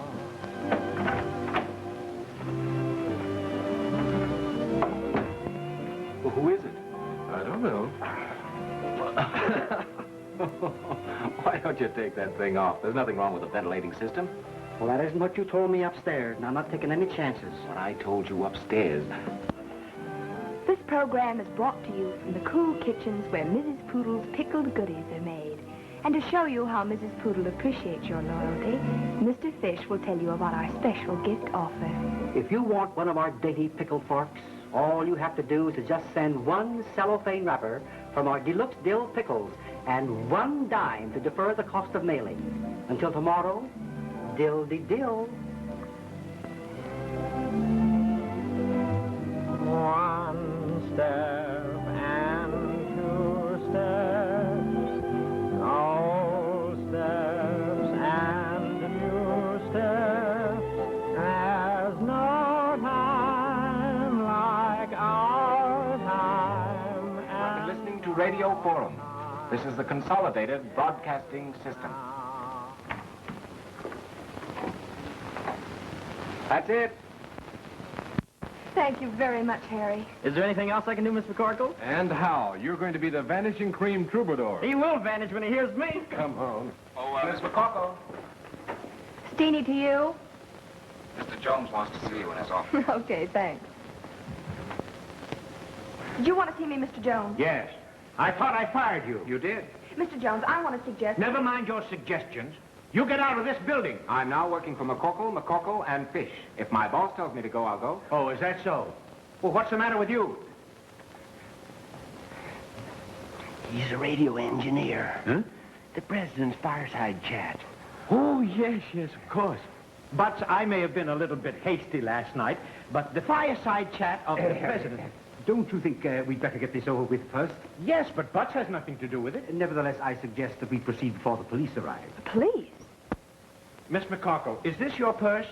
Well, who is it? I don't know. Why don't you take that thing off? There's nothing wrong with the ventilating system. Well, that isn't what you told me upstairs, and I'm not taking any chances. What I told you upstairs. This program is brought to you from the cool kitchens where Mrs. Poodle's pickled goodies are made. And to show you how Mrs. Poodle appreciates your loyalty, Mr. Fish will tell you about our special gift offer. If you want one of our dainty pickle forks, all you have to do is to just send one cellophane wrapper from our deluxe dill pickles and 1 dime to defer the cost of mailing. Until tomorrow, dill-de-dill. One step and 2 steps, old steps and new steps. There's no time like our time. You're listening to Radio Forum. This is the Consolidated Broadcasting System. That's it. Thank you very much, Harry. Is there anything else I can do, Miss MacCorkle? And how? You're going to be the vanishing cream troubadour. He will vanish when he hears me. Come on. Oh, Miss MacCorkle. Steenie, to you. Mr. Jones wants to see you in his office. Okay, thanks. Did you want to see me, Mr. Jones? Yes. I thought I fired you. You did. Mr. Jones, I want to suggest... Never mind your suggestions. You get out of this building. I'm now working for MacCorkle, and Fish. If my boss tells me to go, I'll go. Oh, is that so? Well, what's the matter with you? He's a radio engineer. Huh? The president's fireside chat. Oh, yes, of course. But I may have been a little bit hasty last night, but the fireside chat of the president... Don't you think we'd better get this over with first? Yes, but Butts has nothing to do with it. Nevertheless, I suggest that we proceed before the police arrive. Police? Miss MacCorkle, is this your purse?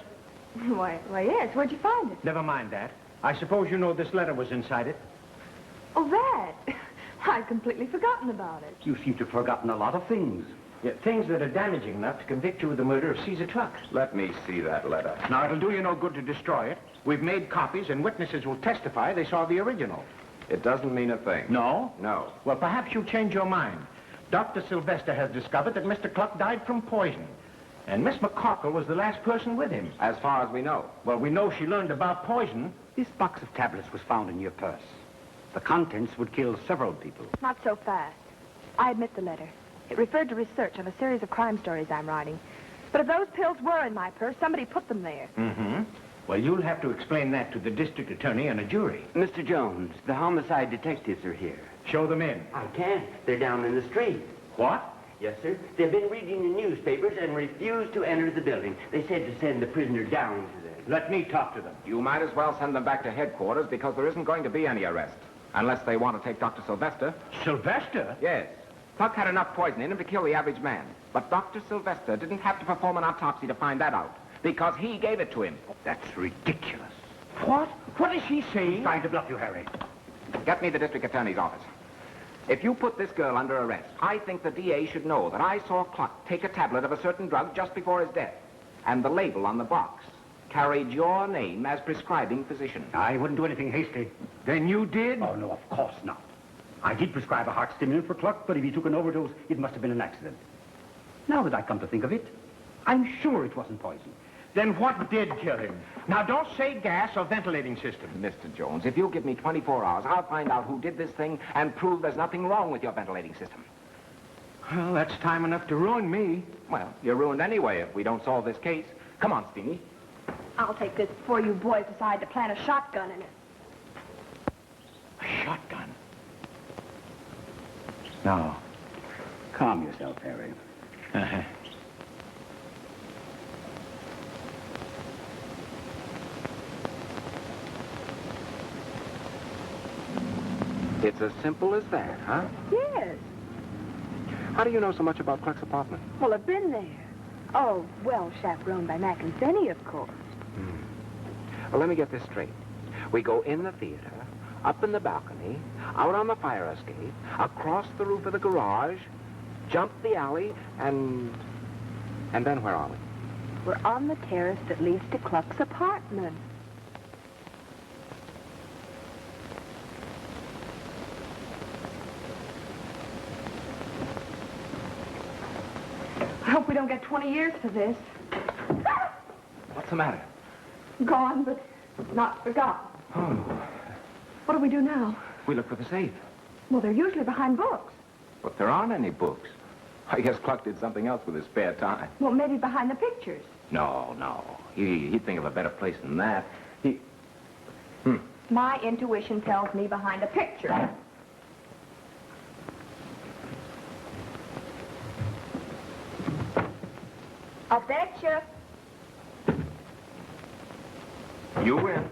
Why, yes. Where'd you find it? Never mind that. I suppose you know this letter was inside it. Oh, that? I'd completely forgotten about it. You seem to have forgotten a lot of things. Yeah, things that are damaging enough to convict you of the murder of Caesar Cluck. Let me see that letter. Now, it'll do you no good to destroy it. We've made copies, and witnesses will testify they saw the original. It doesn't mean a thing. No? No. Well, perhaps you'll change your mind. Dr. Sylvester has discovered that Mr. Cluck died from poison. And Miss MacCorkle was the last person with him. As far as we know. Well, we know she learned about poison. This box of tablets was found in your purse. The contents would kill several people. Not so fast. I admit the letter. It referred to research on a series of crime stories I'm writing. But if those pills were in my purse, somebody put them there. Mm-hmm. Well, you'll have to explain that to the district attorney and a jury. Mr. Jones, the homicide detectives are here. Show them in. I can't. They're down in the street. What? Yes, sir. They've been reading the newspapers and refused to enter the building. They said to send the prisoner down to them. Let me talk to them. You might as well send them back to headquarters because there isn't going to be any arrest. Unless they want to take Dr. Sylvester. Sylvester? Yes. Cluck had enough poison in him to kill the average man. But Dr. Sylvester didn't have to perform an autopsy to find that out. Because he gave it to him. That's ridiculous. What? What is he saying? He's trying to bluff you, Harry. Get me the district attorney's office. If you put this girl under arrest, I think the DA should know that I saw Cluck take a tablet of a certain drug just before his death. And the label on the box carried your name as prescribing physician. I wouldn't do anything hasty. Then you did? Oh, no, of course not. I did prescribe a heart stimulant for Cluck, but if he took an overdose, it must have been an accident. Now that I come to think of it, I'm sure it wasn't poison. Then what did kill him? Now, don't say gas or ventilating system. Mr. Jones, if you give me 24 hours, I'll find out who did this thing and prove there's nothing wrong with your ventilating system. Well, that's time enough to ruin me. Well, you're ruined anyway if we don't solve this case. Come on, Steenie. I'll take this before you boys decide to plant a shotgun in it. A shotgun? Now, calm yourself, Harry. Uh-huh. It's as simple as that, huh? Yes. How do you know so much about Cluck's apartment? Well, I've been there. Oh, well, chaperoned by Mac and Steenie, of course. Well, let me get this straight. We go in the theater, up in the balcony, out on the fire escape, across the roof of the garage, jump the alley, and then where are we? We're on the terrace that leads to Cluck's apartment. I hope we don't get 20 years for this. What's the matter? Gone, but not forgotten. Oh, What do we do now? we look for the safe. Well, they're usually behind books. But there aren't any books. I guess Cluck did something else with his spare time. Well, maybe behind the pictures. No. He'd think of a better place than that. My intuition tells me behind a picture. I'll betcha. You win.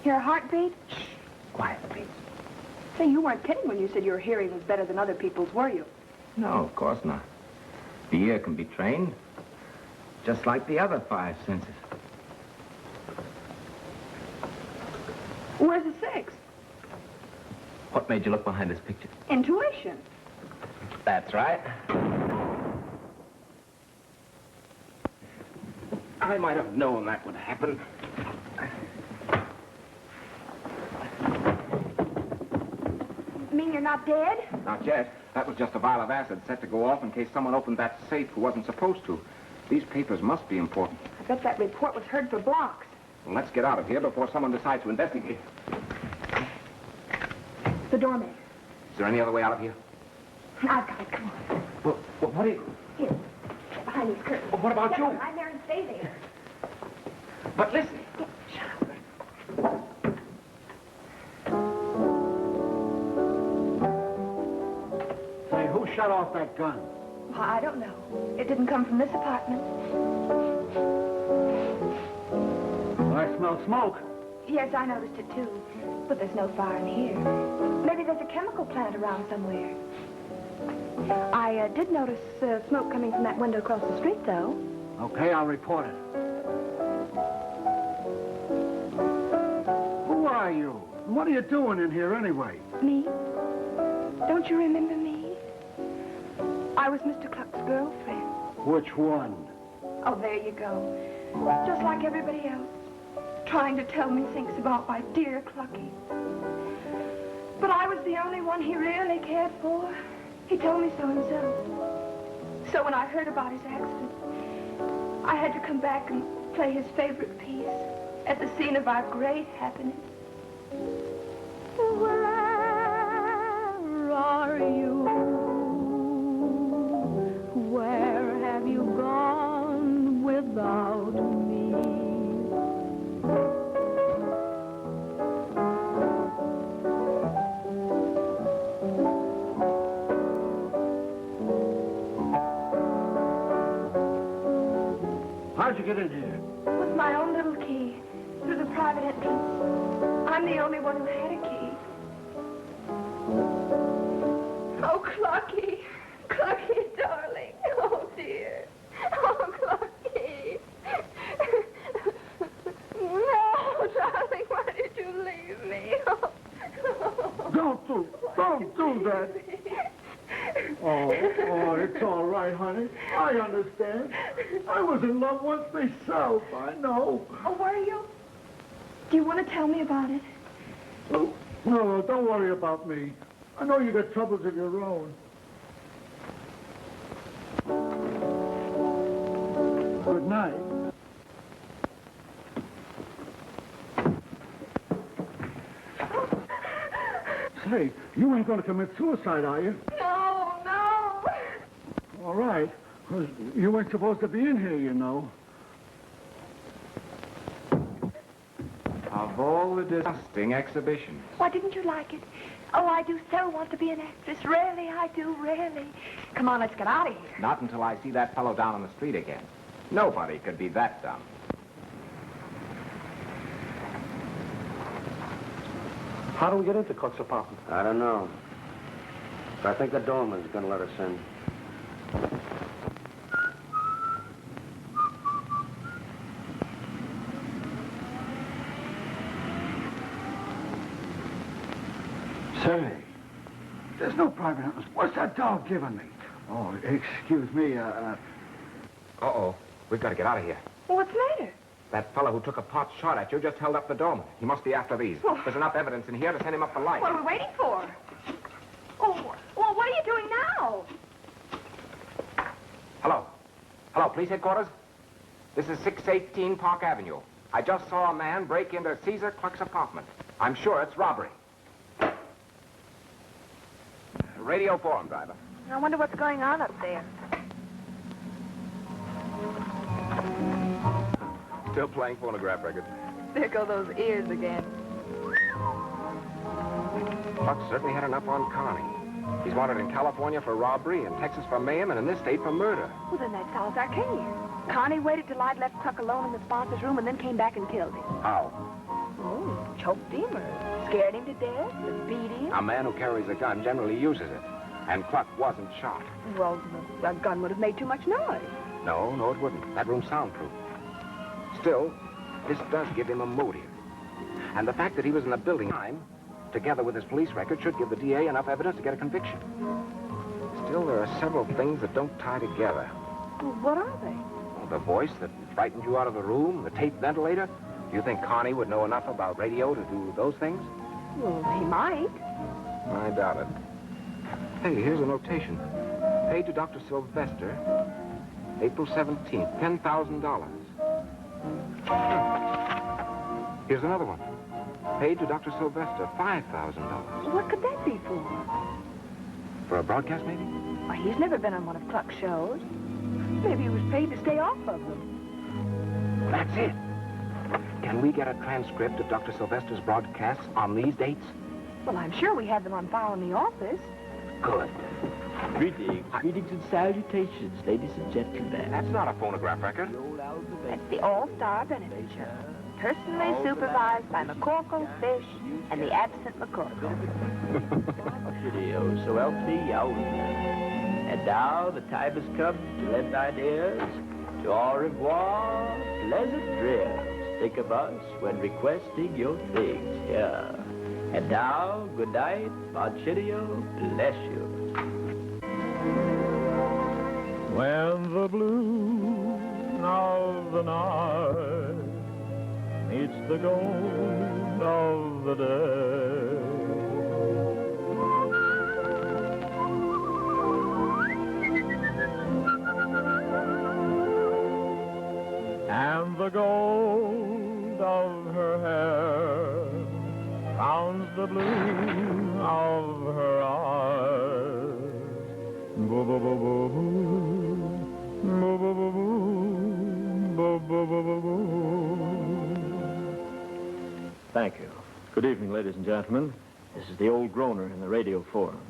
Hear a heartbeat? Shh. Quiet, please. Say, you weren't kidding when you said your hearing was better than other people's, were you? No, of course not. The ear can be trained, just like the other 5 senses. Where's the 6? What made you look behind this picture? Intuition. That's right. I might have known that would happen. Mean you're not dead? Not yet. That was just a vial of acid set to go off in case someone opened that safe who wasn't supposed to. These papers must be important. I bet that report was heard for blocks. Well, let's get out of here before someone decides to investigate. The doorman. Is there any other way out of here? I've got it. Come on. Well, what do you... Here. Get behind these curtains. Well, what about Get you? behind there and stay there. But listen. Say, who shut off that gun? Well, I don't know. It didn't come from this apartment. Well, I smell smoke. Yes, I noticed it too. But there's no fire in here. Maybe there's a chemical plant around somewhere. I did notice smoke coming from that window across the street, though. Okay, I'll report it. Who are you? What are you doing in here anyway? Me? Don't you remember me? I was Mr. Cluck's girlfriend. Which one? Oh, there you go. Just like everybody else. Trying to tell me things about my dear Clucky. But I was the only one he really cared for. He told me so himself. So when I heard about his accident, I had to come back and play his favorite piece at the scene of our great happiness. Where are you? Where have you gone without me? How'd you get in here? With my own little key, through the private entrance. I'm the only one who had a key. Oh, Clucky. Clucky, darling. Oh, dear. Oh, Clucky. No, darling, why did you leave me? Oh. Don't do that. Oh, it's all right, honey. I understand. I was in love once myself, I know. Oh, were you? Do you want to tell me about it? No, don't worry about me. I know you got troubles of your own. Good night. Say, you ain't going to commit suicide, are you? No, no. All right. 'Cause you weren't supposed to be in here, you know. Of all the disgusting exhibitions. Why, didn't you like it? Oh, I do so want to be an actress. Really, I do, really. Come on, let's get out of here. Not until I see that fellow down on the street again. Nobody could be that dumb. How do we get into Cook's apartment? I don't know. But I think the doorman's going to let us in. Say, there's no private entrance. What's that dog giving me? Oh, excuse me, Uh-oh. We've got to get out of here. Well, what's the matter? That fellow who took a pot shot at you just held up the doorman. He must be after these. There's enough evidence in here to send him up the light. What are we waiting for? Oh, well, what are you doing now? Hello. Hello, police headquarters? This is 618 Park Avenue. I just saw a man break into Caesar Cluck's apartment. I'm sure it's robbery. Radio for him, driver. I wonder what's going on up there. Still playing phonograph records. There go those ears again. Cluck certainly had enough on Carney. He's wanted in California for robbery, in Texas for mayhem, and in this state for murder. Well, then that sounds arcane. Carney waited till I'd left Cluck alone in the sponsor's room and then came back and killed him. How? Oh, choked him or scared him to death or beat him. A man who carries a gun generally uses it. And Cluck wasn't shot. Well, a gun would have made too much noise. No, it wouldn't. That room's soundproof. Still, this does give him a motive. And the fact that he was in the building time, together with his police record, should give the DA enough evidence to get a conviction. Still, there are several things that don't tie together. Well, what are they? Well, the voice that frightened you out of the room, the tape ventilator. Do you think Carney would know enough about radio to do those things? Well, he might. I doubt it. Hey, here's a notation. Paid to Dr. Sylvester, April 17th, $10,000. Here's another one. Paid to Dr. Sylvester, $5,000. What could that be for? For a broadcast, maybe? Why, he's never been on one of Cluck's shows. Maybe he was paid to stay off of them. That's it. Can we get a transcript of Dr. Sylvester's broadcasts on these dates? Well, I'm sure we have them on file in the office. Good. Greetings and salutations, ladies and gentlemen. That's not a phonograph record. That's the All-Star Benefit Show. Personally supervised by MacCorkle, Fish, and the absent MacCorkle. Video, so help me out. And now the time has come to lend ideas to au revoir, pleasant dreams. Think of us when requesting your things here. And now, good night, Bonchitio, bless you. When the blue of the night meets the gold of the day, and the gold of her hair founds the blue of her eyes. Boo boo boo boo boo, boo boo boo boo, boo boo boo boo. Thank you. Good evening, ladies and gentlemen. This is the old groaner in the radio forum.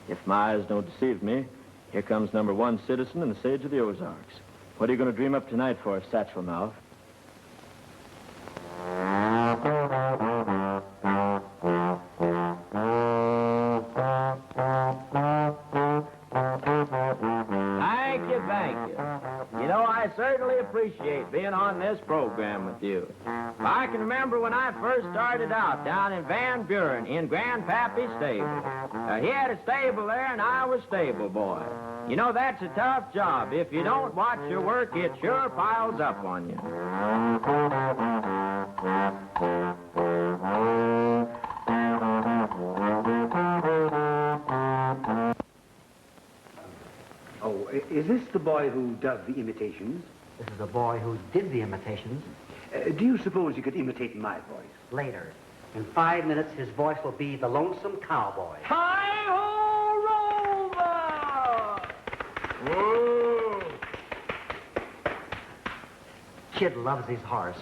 If my eyes don't deceive me, here comes number one citizen and the sage of the Ozarks. What are you going to dream up tonight for, Satchel Mouth? Thank you. You know, I certainly appreciate being on this program with you. I can remember when I first started out down in Van Buren in Grandpappy's stable. He had a stable there, and I was stable boy. You know, that's a tough job. If you don't watch your work, it sure piles up on you. Oh, is this the boy who does the imitations? This is the boy who did the imitations. Do you suppose you could imitate my voice? Later. In 5 minutes, his voice will be the Lonesome Cowboy. Hi-ho, Rover! Whoa! Kid loves his horse.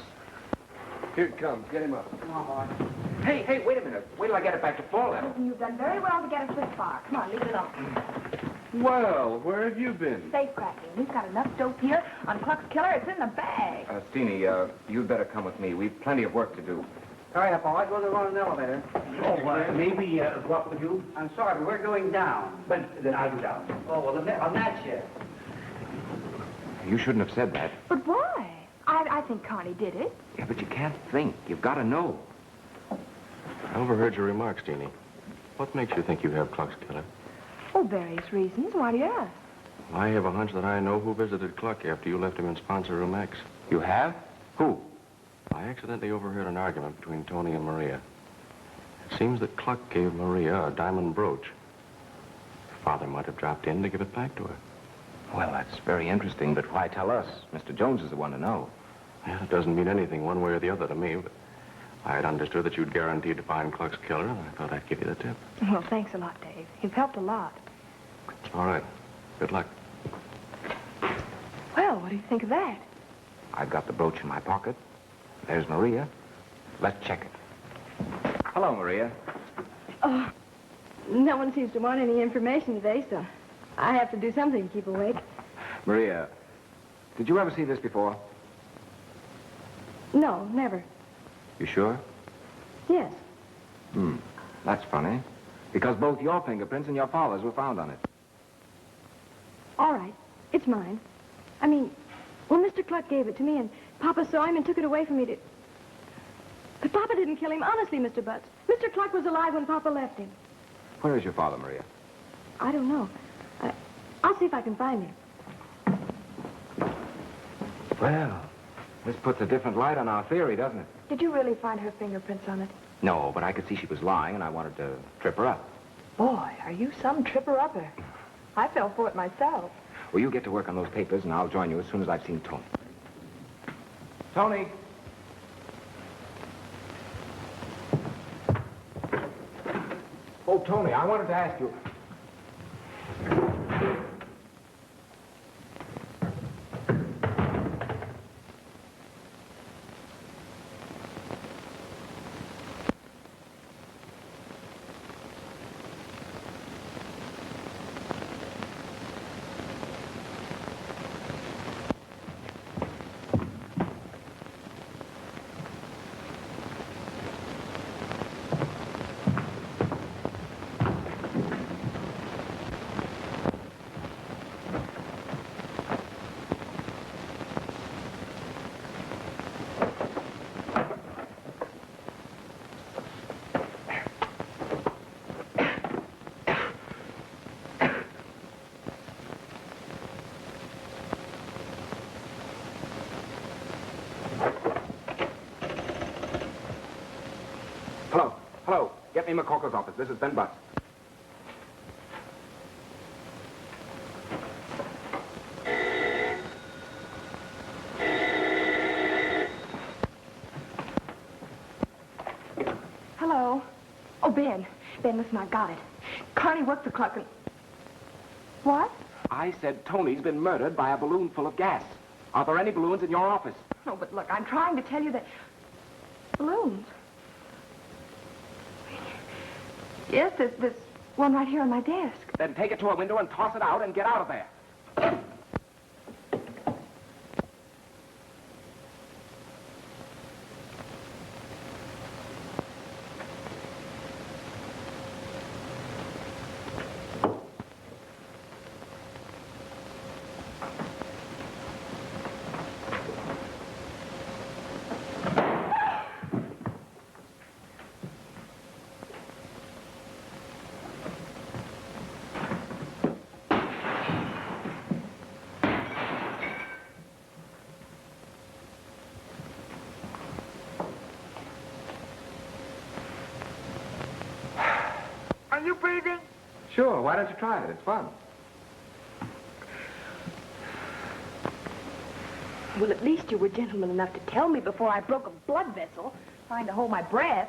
Here it comes. Get him up. Come on, boy. Hey, wait a minute. Wait till I get it back to floor level. You've done very well to get us this far. Come on, leave it alone. Well, where have you been? Safe cracking. We've got enough dope here on Cluck's killer. It's in the bag. Steenie, you'd better come with me. We've plenty of work to do. Hurry up, boys. We'll run an elevator. Maybe what would you? I'm sorry, but we're going down. But then I'll go down. Oh, well, on that ship. You shouldn't have said that. But why? I think Carney did it. Yeah, but you can't think. You've got to know. I overheard your remarks, Steenie. What makes you think you have Cluck's killer? Oh, various reasons. Why do you ask? I have a hunch that I know who visited Cluck after you left him in sponsor room X. You have? Who? I accidentally overheard an argument between Tony and Maria. It seems that Cluck gave Maria a diamond brooch. Father might have dropped in to give it back to her. Well, that's very interesting, but why tell us? Mr. Jones is the one to know. Yeah, it doesn't mean anything one way or the other to me, but I had understood that you'd guaranteed to find Cluck's killer, and I thought I'd give you the tip. Well, thanks a lot, Dave. You've helped a lot. All right. Good luck. Well, what do you think of that? I've got the brooch in my pocket. There's Maria. Let's check it. Hello, Maria. Oh, no one seems to want any information today, so I have to do something to keep awake. Maria, did you ever see this before? No, never. You sure? Yes. That's funny. Because both your fingerprints and your father's were found on it. All right. It's mine. I mean, well, Mr. Cluck gave it to me, and Papa saw him and took it away from me to... But Papa didn't kill him. Honestly, Mr. Butts. Mr. Cluck was alive when Papa left him. Where is your father, Maria? I don't know. I'll see if I can find him. Well, this puts a different light on our theory, doesn't it? Did you really find her fingerprints on it? No, but I could see she was lying, and I wanted to trip her up. Boy, are you some tripper-upper. I fell for it myself. Well, you get to work on those papers, and I'll join you as soon as I've seen Tony. Tony! Oh, Tony, I wanted to ask you... Hello. Get me MacCorkle's office. This is Ben Butts. Hello. Oh, Ben. Ben, listen, I got it. Carney worked for Cluck and... What? I said Tony's been murdered by a balloon full of gas. Are there any balloons in your office? No, but look, I'm trying to tell you that... Balloons? Yes, there's one right here on my desk. Then take it to a window and toss it out and get out of there. Are you breathing? Sure, why don't you try it? It's fun. Well, at least you were gentleman enough to tell me before I broke a blood vessel, trying to hold my breath.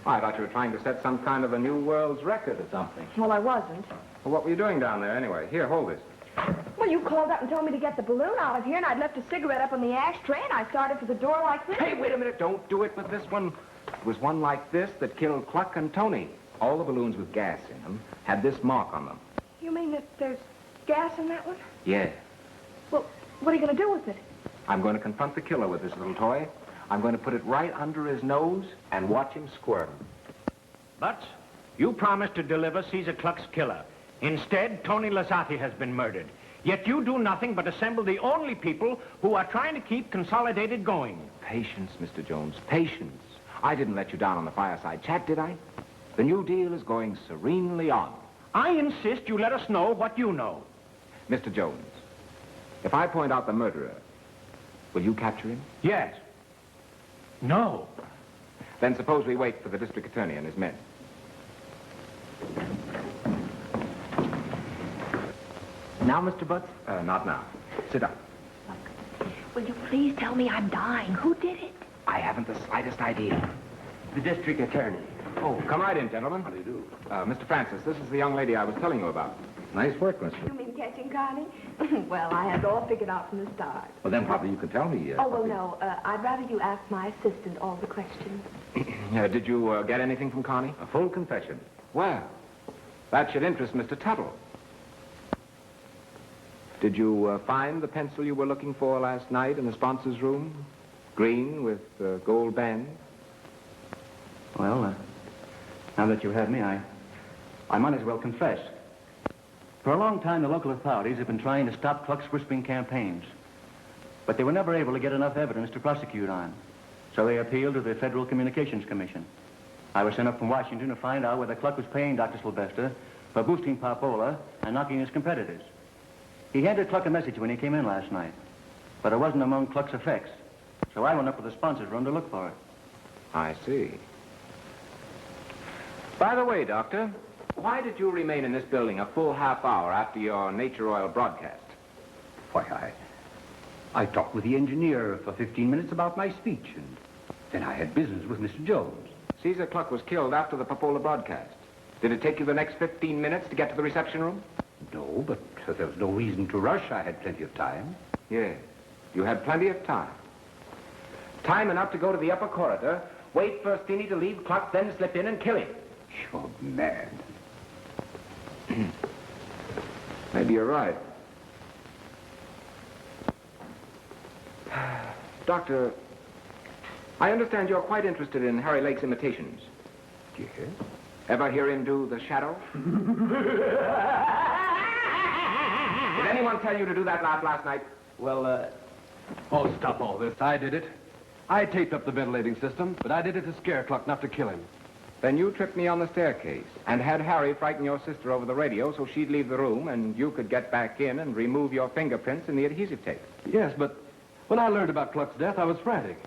I thought you were trying to set some kind of a new world's record or something. Well, I wasn't. Well, what were you doing down there anyway? Here, hold this. Well, you called up and told me to get the balloon out of here, and I'd left a cigarette up on the ashtray, and I started for the door like this. Hey, wait a minute. Don't do it with this one. It was one like this that killed Cluck and Tony. All the balloons with gas in them had this mark on them. You mean that there's gas in that one? Yeah. Well, what are you going to do with it? I'm going to confront the killer with this little toy. I'm going to put it right under his nose and watch him squirm. Butts, you promised to deliver Caesar Cluck's killer. Instead, Tony Lisotti has been murdered. Yet you do nothing but assemble the only people who are trying to keep Consolidated going. Patience, Mr. Jones, patience. I didn't let you down on the fireside chat, did I? The New Deal is going serenely on. I insist you let us know what you know. Mr. Jones, if I point out the murderer, will you capture him? Yes. No. Then suppose we wait for the district attorney and his men. Now, Mr. Butts? Not now. Sit down. will you please tell me I'm dying? Who did it? I haven't the slightest idea. The district attorney. Oh, come right in, gentlemen. How do you do? Mr. Francis, this is the young lady I was telling you about. Nice work, mister. You mean catching Carney? Well, I had it all figured out from the start. Well, then probably you can tell me. Oh, well, no. I'd rather you ask my assistant all the questions. Did you get anything from Connie? A full confession. Well, that should interest Mr. Tuttle. Did you find the pencil you were looking for last night in the sponsor's room? Green with gold band? Well, now that you have me, I might as well confess. For a long time, the local authorities have been trying to stop Cluck's whispering campaigns. But they were never able to get enough evidence to prosecute on. So they appealed to the Federal Communications Commission. I was sent up from Washington to find out whether Cluck was paying Dr. Sylvester for boosting Popola and knocking his competitors. He handed Cluck a message when he came in last night, but it wasn't among Cluck's effects. So I went up to the sponsor's room to look for it. I see. By the way, Doctor, why did you remain in this building a full half hour after your Nature Oil broadcast? Why, I talked with the engineer for 15 minutes about my speech, and then I had business with Mr. Jones. Caesar Cluck was killed after the Popola broadcast. Did it take you the next 15 minutes to get to the reception room? No, but there was no reason to rush. I had plenty of time. Yes, you had plenty of time. Time enough to go to the upper corridor, wait for Steenie to leave Cluck, then slip in and kill him. You're mad. Maybe you're right. Doctor, I understand you're quite interested in Harry Lake's imitations. Yes? Ever hear him do the shadow? Did anyone tell you to do that laugh last night? Well, oh, stop all this. I did it. I taped up the ventilating system, but I did it to scare Cluck, not to kill him. Then you tripped me on the staircase and had Harry frighten your sister over the radio so she'd leave the room and you could get back in and remove your fingerprints in the adhesive tape. Yes, but when I learned about Cluck's death, I was frantic.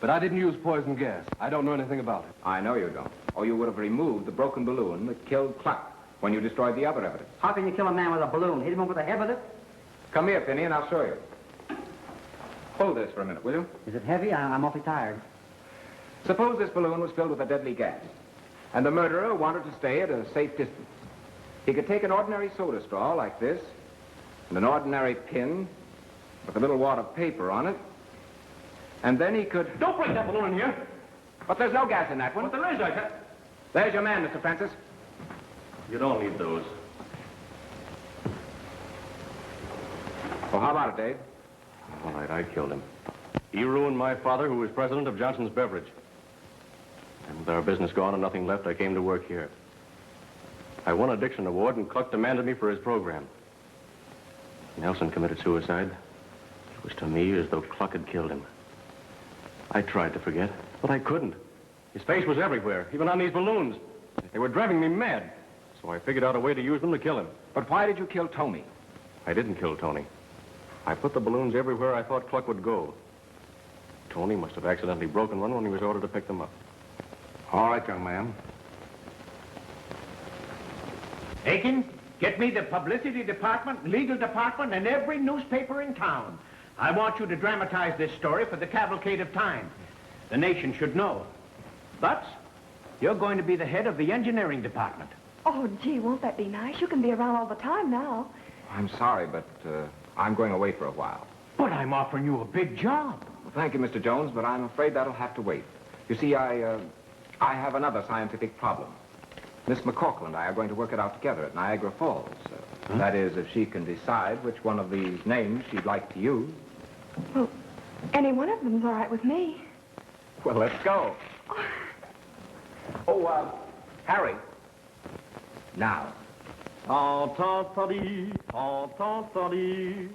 But I didn't use poison gas. I don't know anything about it. I know you don't. Or you would have removed the broken balloon that killed Cluck when you destroyed the other evidence. How can you kill a man with a balloon? Hit him over the head with it? Come here, Finney, and I'll show you. Hold this for a minute, will you? Is it heavy? I'm awfully tired. Suppose this balloon was filled with a deadly gas, and the murderer wanted to stay at a safe distance. He could take an ordinary soda straw like this, and an ordinary pin with a little wad of paper on it, and then he could... Don't break that balloon in here. But there's no gas in that one. But there is, I said. There's your man, Mr. Francis. You don't need those. Well, how about it, Dave? All right, I killed him. He ruined my father, who was president of Johnson's Beverage. And with our business gone and nothing left, I came to work here. I won a Dixon Award, and Cluck demanded me for his program. Nelson committed suicide. It was to me as though Cluck had killed him. I tried to forget, but I couldn't. His face was everywhere, even on these balloons. They were driving me mad. So I figured out a way to use them to kill him. But why did you kill Tony? I didn't kill Tony. I put the balloons everywhere I thought Cluck would go. Tony must have accidentally broken one when he was ordered to pick them up. All right, young man. Aiken, get me the publicity department, legal department, and every newspaper in town. I want you to dramatize this story for the cavalcade of time. The nation should know. Butts, you're going to be the head of the engineering department. Oh, gee, won't that be nice? You can be around all the time now. I'm sorry, but I'm going away for a while. But I'm offering you a big job. Well, thank you, Mr. Jones, but I'm afraid that'll have to wait. You see, I have another scientific problem. Miss MacCorkle and I are going to work it out together at Niagara Falls. That is, if she can decide which one of these names she'd like to use. Well, any one of them's all right with me. Well, let's go. Oh, Harry. Now. Ta-ta-ta-dee, ta-ta-ta-dee.